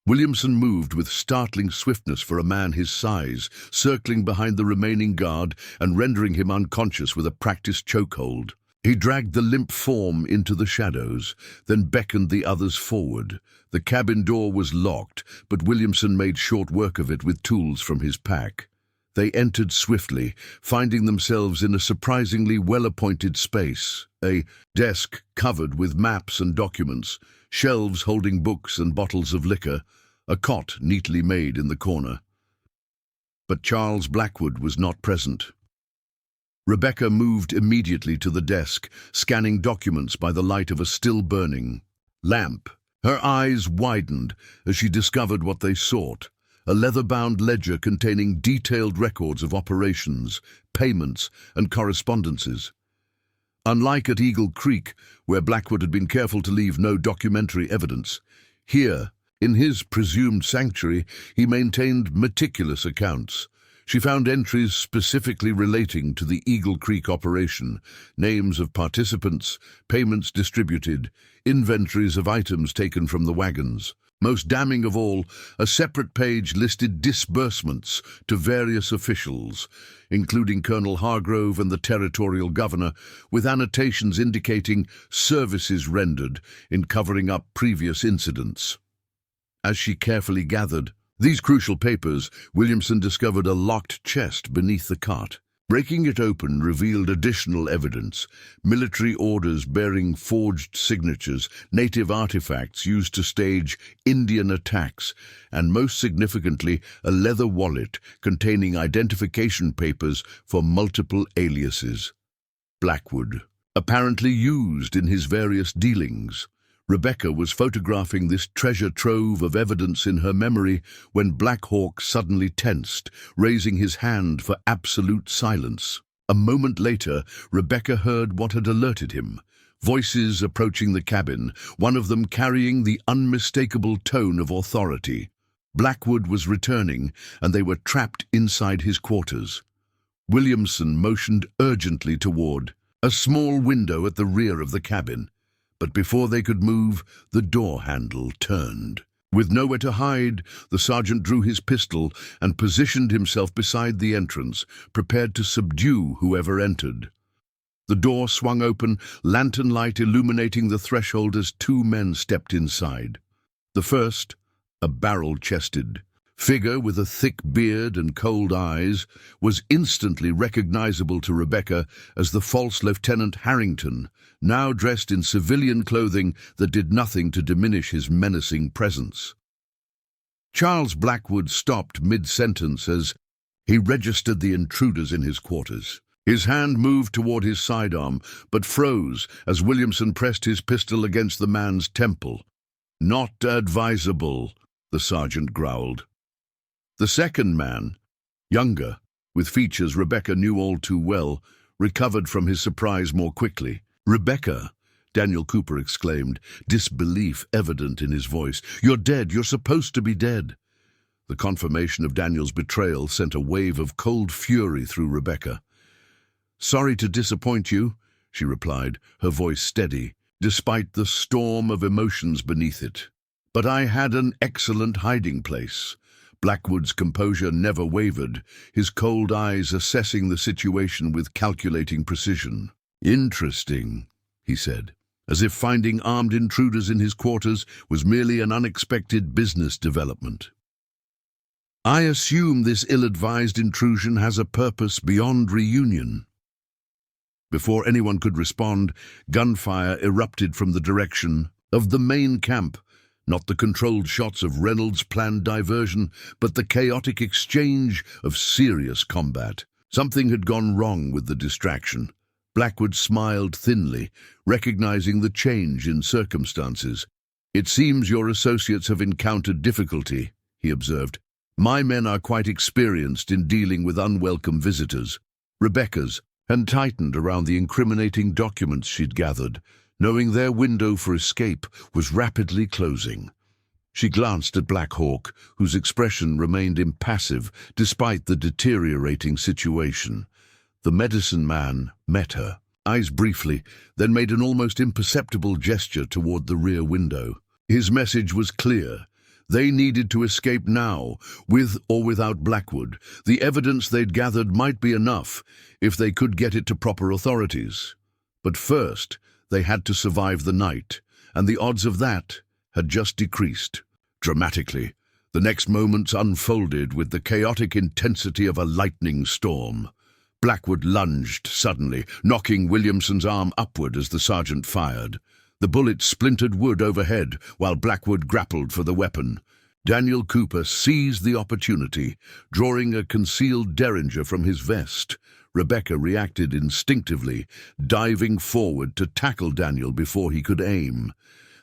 Williamson moved with startling swiftness for a man his size, circling behind the remaining guard and rendering him unconscious with a practiced chokehold. He dragged the limp form into the shadows, then beckoned the others forward. The cabin door was locked, but Williamson made short work of it with tools from his pack. They entered swiftly, finding themselves in a surprisingly well-appointed space. A desk covered with maps and documents, shelves holding books and bottles of liquor, a cot neatly made in the corner. But Charles Blackwood was not present. Rebecca moved immediately to the desk, scanning documents by the light of a still-burning lamp. Her eyes widened as she discovered what they sought, a leather-bound ledger containing detailed records of operations, payments, and correspondences. Unlike at Eagle Creek, where Blackwood had been careful to leave no documentary evidence, here, in his presumed sanctuary, he maintained meticulous accounts. She found entries specifically relating to the Eagle Creek operation, names of participants, payments distributed, inventories of items taken from the wagons. Most damning of all, a separate page listed disbursements to various officials, including Colonel Hargrove and the territorial governor, with annotations indicating services rendered in covering up previous incidents. As she carefully gathered these crucial papers, Williamson discovered a locked chest beneath the cot. Breaking it open revealed additional evidence: military orders bearing forged signatures, native artifacts used to stage Indian attacks, and most significantly, a leather wallet containing identification papers for multiple aliases. Blackwood, apparently used in his various dealings. Rebecca was photographing this treasure trove of evidence in her memory when Black Hawk suddenly tensed, raising his hand for absolute silence. A moment later, Rebecca heard what had alerted him: voices approaching the cabin, one of them carrying the unmistakable tone of authority. Blackwood was returning, and they were trapped inside his quarters. Williamson motioned urgently toward a small window at the rear of the cabin. But before they could move, the door handle turned. With nowhere to hide, the sergeant drew his pistol and positioned himself beside the entrance, prepared to subdue whoever entered. The door swung open, lantern light illuminating the threshold as two men stepped inside. The first, a barrel-chested figure with a thick beard and cold eyes, was instantly recognizable to Rebecca as the false Lieutenant Harrington, now dressed in civilian clothing that did nothing to diminish his menacing presence. Charles Blackwood stopped mid-sentence as he registered the intruders in his quarters. His hand moved toward his sidearm, but froze as Williamson pressed his pistol against the man's temple. "Not advisable," the sergeant growled. The second man, younger, with features Rebecca knew all too well, recovered from his surprise more quickly. "Rebecca," Daniel Cooper exclaimed, disbelief evident in his voice. "You're dead. You're supposed to be dead." The confirmation of Daniel's betrayal sent a wave of cold fury through Rebecca. "Sorry to disappoint you," she replied, her voice steady, despite the storm of emotions beneath it. "But I had an excellent hiding place." Blackwood's composure never wavered, his cold eyes assessing the situation with calculating precision. "Interesting," he said, as if finding armed intruders in his quarters was merely an unexpected business development. "I assume this ill-advised intrusion has a purpose beyond reunion." Before anyone could respond, gunfire erupted from the direction of the main camp. Not the controlled shots of Reynolds' planned diversion, but the chaotic exchange of serious combat. Something had gone wrong with the distraction. Blackwood smiled thinly, recognizing the change in circumstances. "It seems your associates have encountered difficulty," he observed. "My men are quite experienced in dealing with unwelcome visitors." Rebecca's hand tightened around the incriminating documents she'd gathered, knowing their window for escape was rapidly closing. She glanced at Black Hawk, whose expression remained impassive despite the deteriorating situation. The medicine man met her, eyes briefly, then made an almost imperceptible gesture toward the rear window. His message was clear. They needed to escape now, with or without Blackwood. The evidence they'd gathered might be enough, if they could get it to proper authorities. But first, they had to survive the night, and the odds of that had just decreased. Dramatically, the next moments unfolded with the chaotic intensity of a lightning storm. Blackwood lunged suddenly, knocking Williamson's arm upward as the sergeant fired. The bullet splintered wood overhead, while Blackwood grappled for the weapon. Daniel Cooper seized the opportunity, drawing a concealed derringer from his vest. Rebecca reacted instinctively, diving forward to tackle Daniel before he could aim.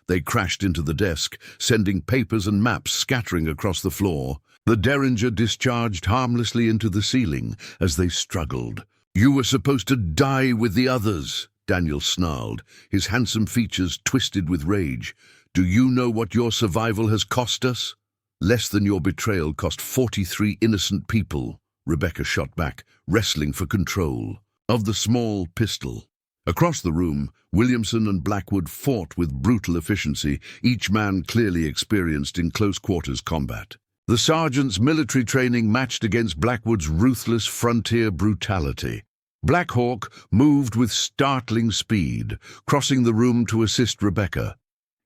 They crashed into the desk, sending papers and maps scattering across the floor. The derringer discharged harmlessly into the ceiling as they struggled. "You were supposed to die with the others," Daniel snarled, his handsome features twisted with rage. "Do you know what your survival has cost us?" "Less than your betrayal cost 43 innocent people," Rebecca shot back, wrestling for control of the small pistol. Across the room, Williamson and Blackwood fought with brutal efficiency, each man clearly experienced in close-quarters combat. The sergeant's military training matched against Blackwood's ruthless frontier brutality. Black Hawk moved with startling speed, crossing the room to assist Rebecca.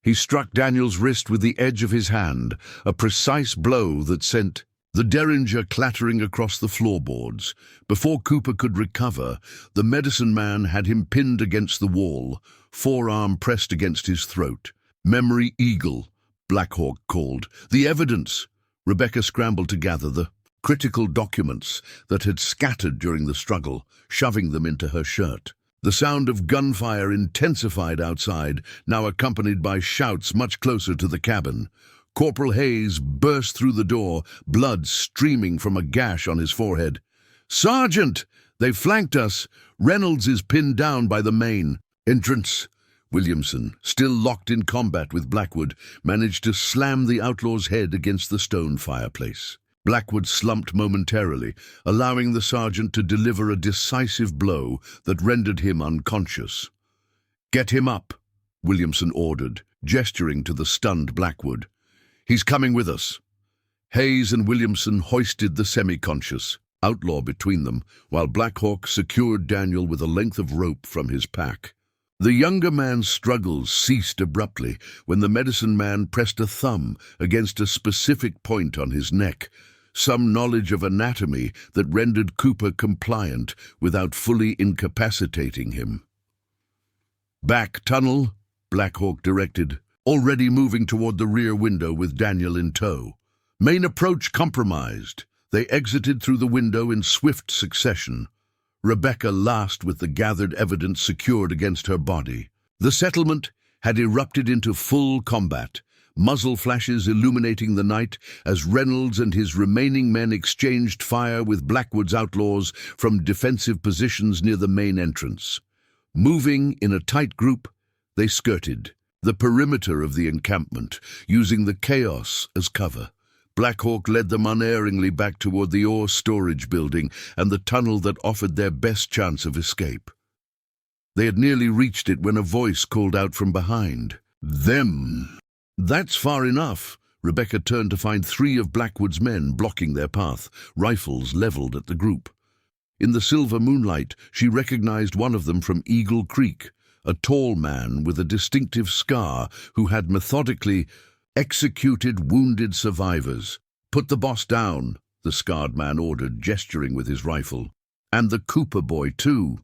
He struck Daniel's wrist with the edge of his hand, a precise blow that sent the derringer clattering across the floorboards. Before Cooper could recover, the medicine man had him pinned against the wall, forearm pressed against his throat. "Memory Eagle," Black Hawk called. "The evidence!" Rebecca scrambled to gather the critical documents that had scattered during the struggle, shoving them into her shirt. The sound of gunfire intensified outside, now accompanied by shouts much closer to the cabin. Corporal Hayes burst through the door, blood streaming from a gash on his forehead. "Sergeant! They've flanked us! Reynolds is pinned down by the main entrance." Williamson, still locked in combat with Blackwood, managed to slam the outlaw's head against the stone fireplace. Blackwood slumped momentarily, allowing the sergeant to deliver a decisive blow that rendered him unconscious. "Get him up," Williamson ordered, gesturing to the stunned Blackwood. "He's coming with us." Hayes and Williamson hoisted the semi-conscious outlaw between them, while Black Hawk secured Daniel with a length of rope from his pack. The younger man's struggles ceased abruptly when the medicine man pressed a thumb against a specific point on his neck, some knowledge of anatomy that rendered Cooper compliant without fully incapacitating him. "Back tunnel," Black Hawk directed, already moving toward the rear window with Daniel in tow. "Main approach compromised." They exited through the window in swift succession, Rebecca last with the gathered evidence secured against her body. The settlement had erupted into full combat, muzzle flashes illuminating the night as Reynolds and his remaining men exchanged fire with Blackwood's outlaws from defensive positions near the main entrance. Moving in a tight group, they skirted the perimeter of the encampment, using the chaos as cover. Black Hawk led them unerringly back toward the ore storage building and the tunnel that offered their best chance of escape. They had nearly reached it when a voice called out from behind. "Them!" "That's far enough." Rebecca turned to find 3 of Blackwood's men blocking their path, rifles leveled at the group. In the silver moonlight, she recognized one of them from Eagle Creek, a tall man with a distinctive scar who had methodically executed wounded survivors. "Put the boss down," the scarred man ordered, gesturing with his rifle. "And the Cooper boy, too."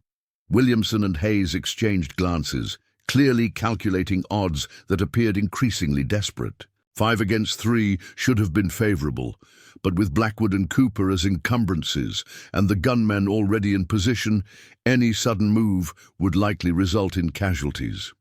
Williamson and Hayes exchanged glances, clearly calculating odds that appeared increasingly desperate. 5 against 3 should have been favorable, but with Blackwood and Cooper as encumbrances and the gunmen already in position, any sudden move would likely result in casualties.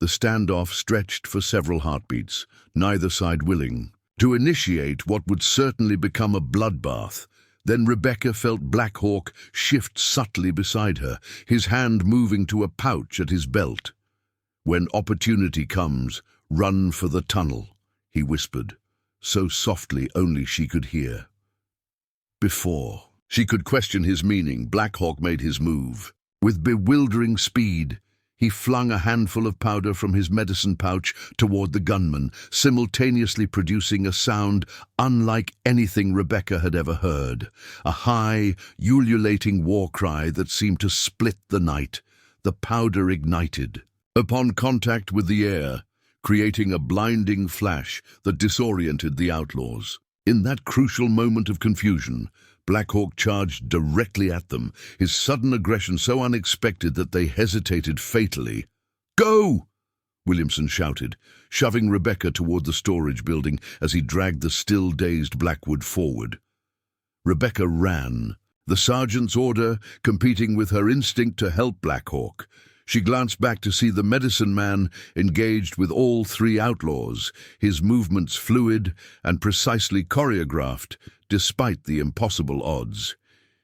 The standoff stretched for several heartbeats, neither side willing to initiate what would certainly become a bloodbath. Then Rebecca felt Black Hawk shift subtly beside her, his hand moving to a pouch at his belt. "When opportunity comes, run for the tunnel," he whispered, so softly only she could hear. Before she could question his meaning, Black Hawk made his move. With bewildering speed, he flung a handful of powder from his medicine pouch toward the gunman, simultaneously producing a sound unlike anything Rebecca had ever heard, a high, ululating war cry that seemed to split the night. The powder ignited upon contact with the air, creating a blinding flash that disoriented the outlaws. In that crucial moment of confusion, Black Hawk charged directly at them, his sudden aggression so unexpected that they hesitated fatally. "Go!" Williamson shouted, shoving Rebecca toward the storage building as he dragged the still-dazed Blackwood forward. Rebecca ran, the sergeant's order competing with her instinct to help Black Hawk. She glanced back to see the medicine man engaged with all three outlaws, his movements fluid and precisely choreographed, despite the impossible odds.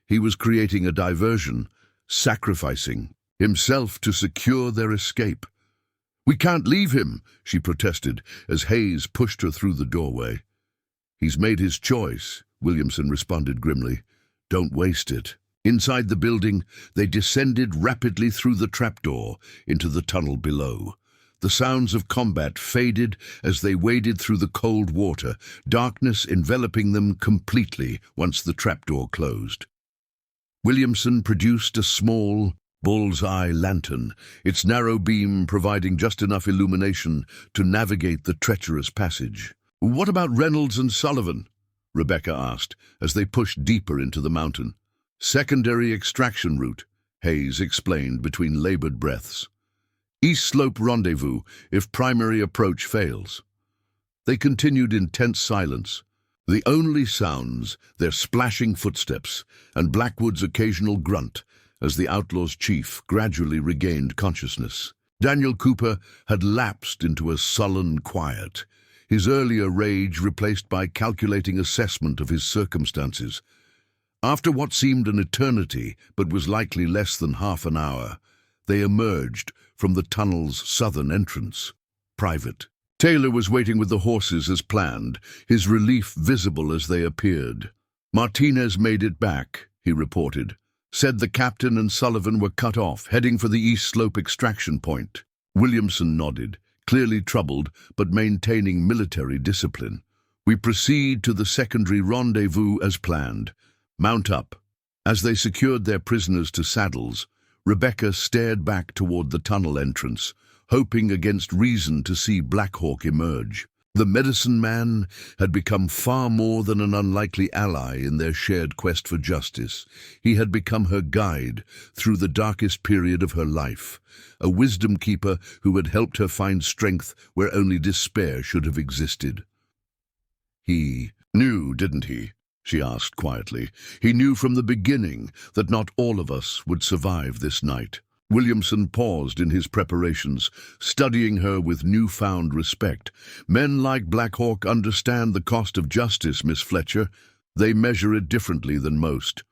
He was creating a diversion, sacrificing himself to secure their escape. "We can't leave him," she protested as Hayes pushed her through the doorway. "He's made his choice," Williamson responded grimly. "Don't waste it." Inside the building, they descended rapidly through the trapdoor into the tunnel below. The sounds of combat faded as they waded through the cold water, darkness enveloping them completely once the trapdoor closed. Williamson produced a small, bull's-eye lantern, its narrow beam providing just enough illumination to navigate the treacherous passage. "What about Reynolds and Sullivan?" Rebecca asked as they pushed deeper into the mountain. "Secondary extraction route," Hayes explained between labored breaths. "East slope rendezvous if primary approach fails." They continued in tense silence. The only sounds, their splashing footsteps, and Blackwood's occasional grunt as the outlaw's chief gradually regained consciousness. Daniel Cooper had lapsed into a sullen quiet, his earlier rage replaced by calculating assessment of his circumstances. After what seemed an eternity, but was likely less than half an hour, they emerged from the tunnel's southern entrance. Private. Taylor was waiting with the horses as planned, his relief visible as they appeared. "Martinez made it back," he reported. "Said the captain and Sullivan were cut off, heading for the East Slope extraction point." Williamson nodded, clearly troubled but maintaining military discipline. "We proceed to the secondary rendezvous as planned. Mount up." As they secured their prisoners to saddles, Rebecca stared back toward the tunnel entrance, hoping against reason to see Black Hawk emerge. The medicine man had become far more than an unlikely ally in their shared quest for justice. He had become her guide through the darkest period of her life, a wisdom keeper who had helped her find strength where only despair should have existed. "He knew, didn't he?" she asked quietly. "He knew from the beginning that not all of us would survive this night." Williamson paused in his preparations, studying her with newfound respect. "Men like Black Hawk understand the cost of justice, Miss Fletcher. They measure it differently than most."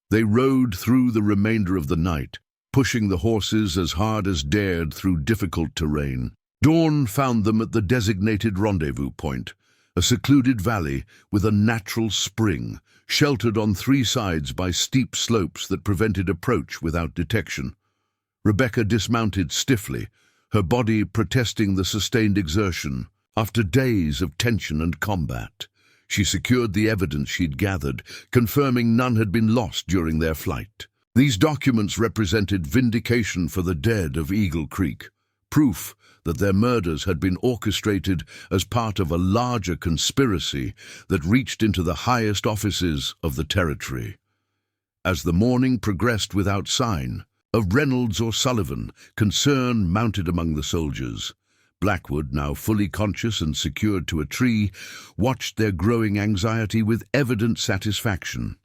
They rode through the remainder of the night, pushing the horses as hard as dared through difficult terrain. Dawn found them at the designated rendezvous point, a secluded valley with a natural spring, sheltered on three sides by steep slopes that prevented approach without detection. Rebecca dismounted stiffly, her body protesting the sustained exertion. After days of tension and combat, she secured the evidence she'd gathered, confirming none had been lost during their flight. These documents represented vindication for the dead of Eagle Creek, proof that their murders had been orchestrated as part of a larger conspiracy that reached into the highest offices of the territory. As the morning progressed without sign of Reynolds or Sullivan, concern mounted among the soldiers. Blackwood, now fully conscious and secured to a tree, watched their growing anxiety with evident satisfaction.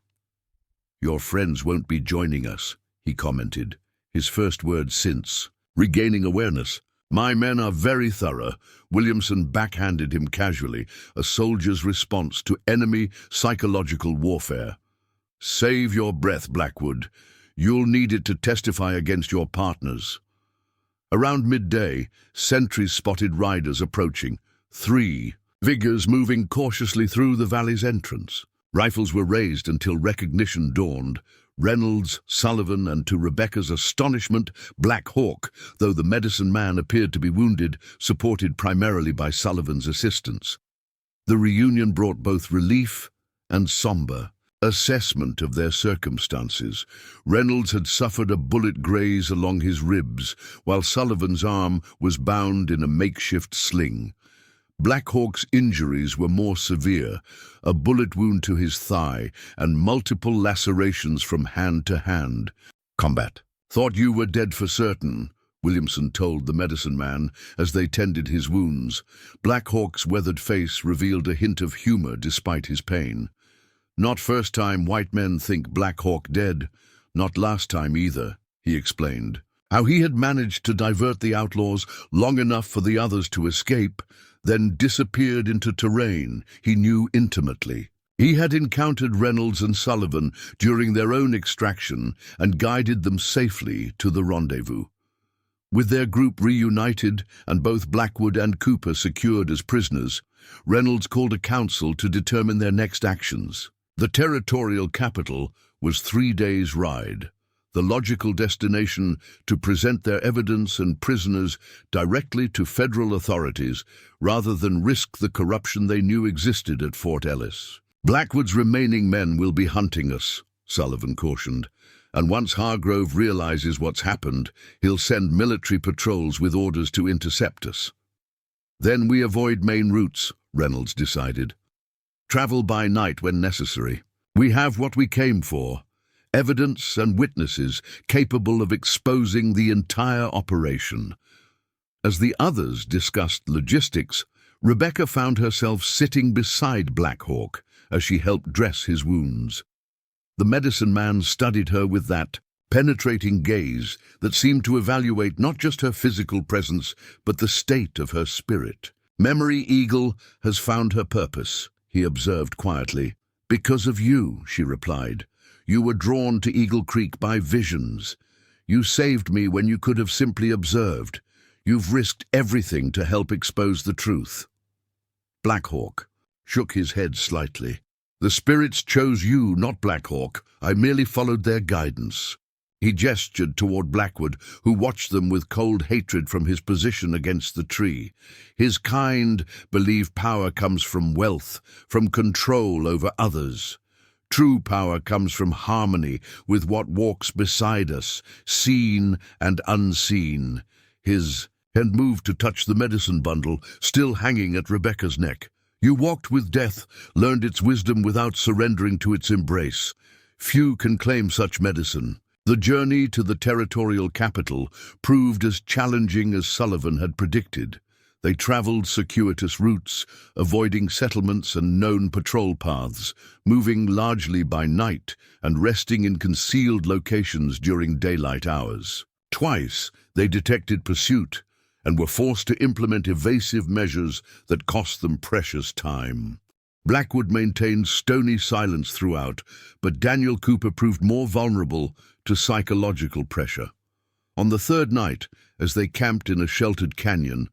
"Your friends won't be joining us," he commented, his first word since regaining awareness. "My men are very thorough," Williamson backhanded him casually, a soldier's response to enemy psychological warfare. "Save your breath, Blackwood. You'll need it to testify against your partners." Around midday, sentries spotted riders approaching, 3 figures moving cautiously through the valley's entrance. Rifles were raised until recognition dawned. Reynolds, Sullivan, and to Rebecca's astonishment, Black Hawk, though the medicine man appeared to be wounded, supported primarily by Sullivan's assistance. The reunion brought both relief and somber assessment of their circumstances. Reynolds had suffered a bullet graze along his ribs, while Sullivan's arm was bound in a makeshift sling. Black Hawk's injuries were more severe, a bullet wound to his thigh and multiple lacerations from hand to hand. "Combat. Thought you were dead for certain," Williamson told the medicine man as they tended his wounds. Black Hawk's weathered face revealed a hint of humor despite his pain. "Not first time white men think Black Hawk dead. Not last time either," he explained. How he had managed to divert the outlaws long enough for the others to escape, then disappeared into terrain he knew intimately. He had encountered Reynolds and Sullivan during their own extraction and guided them safely to the rendezvous. With their group reunited and both Blackwood and Cooper secured as prisoners, Reynolds called a council to determine their next actions. The territorial capital was 3 days' ride, the logical destination to present their evidence and prisoners directly to federal authorities rather than risk the corruption they knew existed at Fort Ellis. "Blackwood's remaining men will be hunting us," Sullivan cautioned, "and once Hargrove realizes what's happened, he'll send military patrols with orders to intercept us." "Then we avoid main routes," Reynolds decided. "Travel by night when necessary. We have what we came for, evidence and witnesses capable of exposing the entire operation." As the others discussed logistics, Rebecca found herself sitting beside Black Hawk as she helped dress his wounds. The medicine man studied her with that penetrating gaze that seemed to evaluate not just her physical presence, but the state of her spirit. "Memory Eagle has found her purpose," he observed quietly. "Because of you," she replied. "You were drawn to Eagle Creek by visions. You saved me when you could have simply observed. You've risked everything to help expose the truth." Black Hawk shook his head slightly. "The spirits chose you, not Black Hawk. I merely followed their guidance." He gestured toward Blackwood, who watched them with cold hatred from his position against the tree. His kind believe power comes from wealth, from control over others. True power comes from harmony with what walks beside us, seen and unseen. His hand moved to touch the medicine bundle, still hanging at Rebecca's neck. "You walked with death, learned its wisdom without surrendering to its embrace. Few can claim such medicine." The journey to the territorial capital proved as challenging as Sullivan had predicted. They traveled circuitous routes, avoiding settlements and known patrol paths, moving largely by night and resting in concealed locations during daylight hours. Twice they detected pursuit and were forced to implement evasive measures that cost them precious time. Blackwood maintained stony silence throughout, but Daniel Cooper proved more vulnerable to psychological pressure. On the third night, as they camped in a sheltered canyon,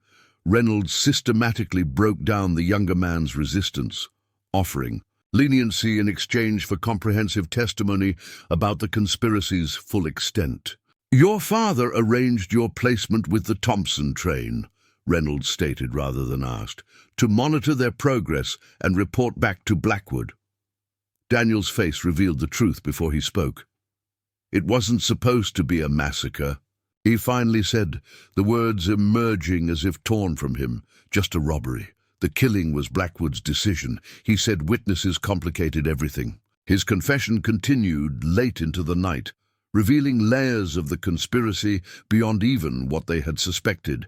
Reynolds systematically broke down the younger man's resistance, offering leniency in exchange for comprehensive testimony about the conspiracy's full extent. "Your father arranged your placement with the Thompson train," Reynolds stated rather than asked, "to monitor their progress and report back to Blackwood." Daniel's face revealed the truth before he spoke. "It wasn't supposed to be a massacre," he finally said, the words emerging as if torn from him. "Just a robbery. The killing was Blackwood's decision. He said witnesses complicated everything." His confession continued late into the night, revealing layers of the conspiracy beyond even what they had suspected.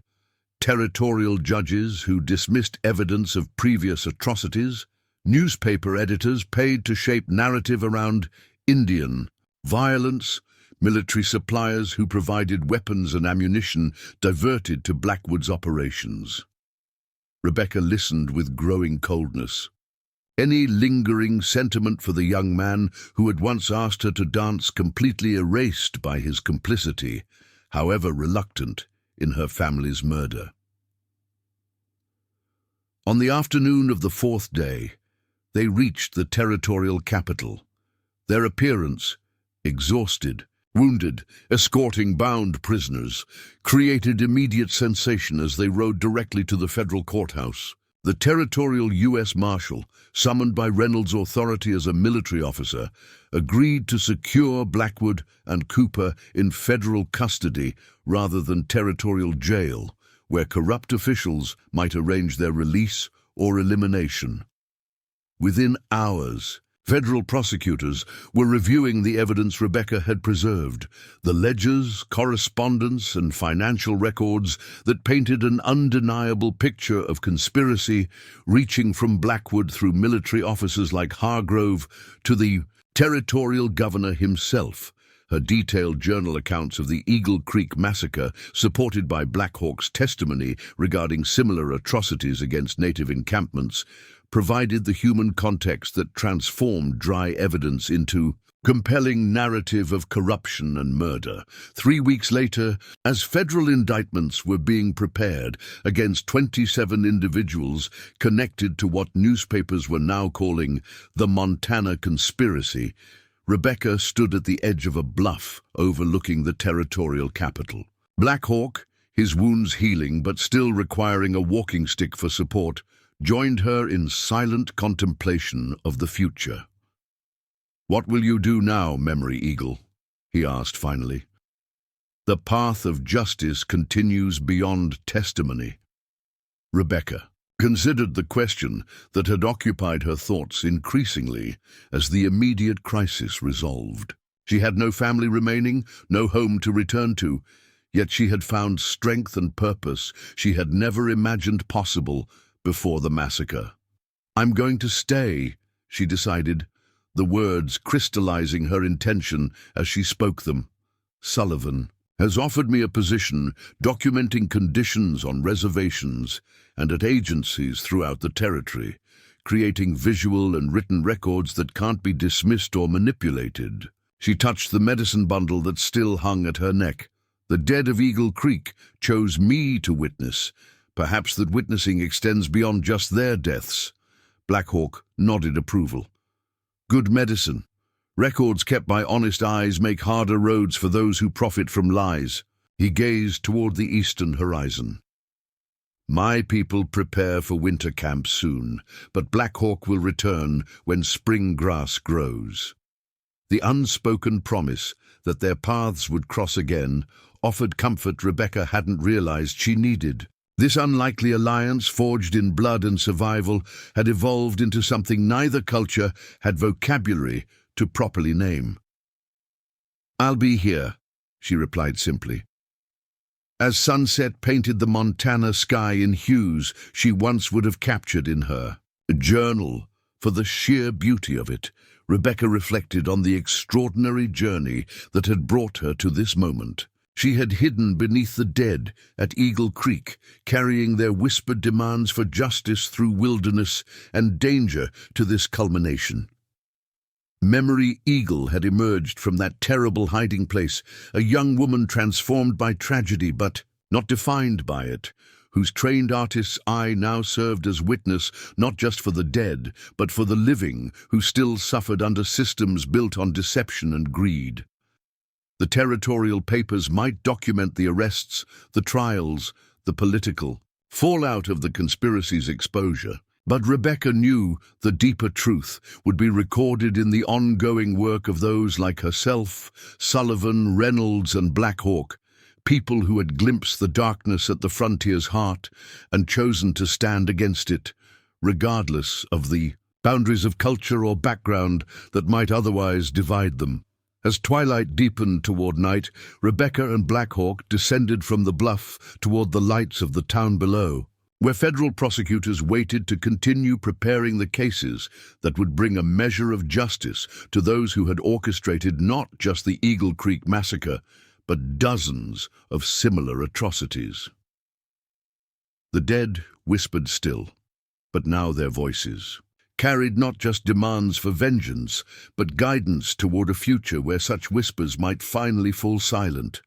Territorial judges who dismissed evidence of previous atrocities, newspaper editors paid to shape narrative around Indian violence, military suppliers who provided weapons and ammunition diverted to Blackwood's operations. Rebecca listened with growing coldness. Any lingering sentiment for the young man who had once asked her to dance completely erased by his complicity, however reluctant, in her family's murder. On the afternoon of the fourth day, they reached the territorial capital. Their appearance, exhausted, wounded, escorting bound prisoners, created immediate sensation as they rode directly to the federal courthouse. The territorial U.S. Marshal, summoned by Reynolds' authority as a military officer, agreed to secure Blackwood and Cooper in federal custody rather than territorial jail, where corrupt officials might arrange their release or elimination. Within hours, Federal prosecutors were reviewing the evidence Rebecca had preserved, the ledgers, correspondence, and financial records that painted an undeniable picture of conspiracy reaching from Blackwood through military officers like Hargrove to the territorial governor himself. Her detailed journal accounts of the Eagle Creek Massacre, supported by Black Hawk's testimony regarding similar atrocities against native encampments, provided the human context that transformed dry evidence into compelling narrative of corruption and murder. 3 weeks later, as federal indictments were being prepared against 27 individuals connected to what newspapers were now calling the Montana Conspiracy, Rebecca stood at the edge of a bluff overlooking the territorial capital. Black Hawk, his wounds healing but still requiring a walking stick for support, joined her in silent contemplation of the future. "What will you do now, Memory Eagle?" he asked finally. "The path of justice continues beyond testimony." Rebecca considered the question that had occupied her thoughts increasingly as the immediate crisis resolved. She had no family remaining, no home to return to, yet she had found strength and purpose she had never imagined possible before the massacre. "I'm going to stay," she decided, the words crystallizing her intention as she spoke them. "Sullivan has offered me a position documenting conditions on reservations and at agencies throughout the territory, creating visual and written records that can't be dismissed or manipulated." She touched the medicine bundle that still hung at her neck. "The dead of Eagle Creek chose me to witness. Perhaps that witnessing extends beyond just their deaths." Black Hawk nodded approval. "Good medicine. Records kept by honest eyes make harder roads for those who profit from lies." He gazed toward the eastern horizon. "My people prepare for winter camp soon, but Black Hawk will return when spring grass grows." The unspoken promise that their paths would cross again offered comfort Rebecca hadn't realized she needed. This unlikely alliance, forged in blood and survival, had evolved into something neither culture had vocabulary to properly name. "I'll be here," she replied simply. As sunset painted the Montana sky in hues she once would have captured in her journal, for the sheer beauty of it, Rebecca reflected on the extraordinary journey that had brought her to this moment. She had hidden beneath the dead at Eagle Creek, carrying their whispered demands for justice through wilderness and danger to this culmination. Memory Eagle had emerged from that terrible hiding place, a young woman transformed by tragedy but not defined by it, whose trained artist's eye now served as witness not just for the dead, but for the living who still suffered under systems built on deception and greed. The territorial papers might document the arrests, the trials, the political fallout of the conspiracy's exposure, but Rebecca knew the deeper truth would be recorded in the ongoing work of those like herself, Sullivan, Reynolds, and Black Hawk, people who had glimpsed the darkness at the frontier's heart and chosen to stand against it, regardless of the boundaries of culture or background that might otherwise divide them. As twilight deepened toward night, Rebecca and Black Hawk descended from the bluff toward the lights of the town below, where federal prosecutors waited to continue preparing the cases that would bring a measure of justice to those who had orchestrated not just the Eagle Creek Massacre, but dozens of similar atrocities. The dead whispered still, but now their voices carried not just demands for vengeance, but guidance toward a future where such whispers might finally fall silent,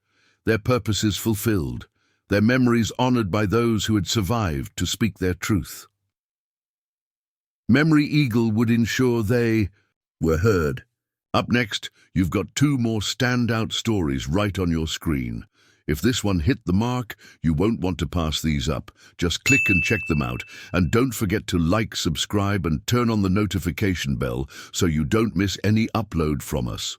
their purposes fulfilled, their memories honored by those who had survived to speak their truth. Memory Eagle would ensure they were heard. Up next, you've got 2 more standout stories right on your screen. If this one hit the mark, you won't want to pass these up. Just click and check them out. And don't forget to like, subscribe, and turn on the notification bell so you don't miss any upload from us.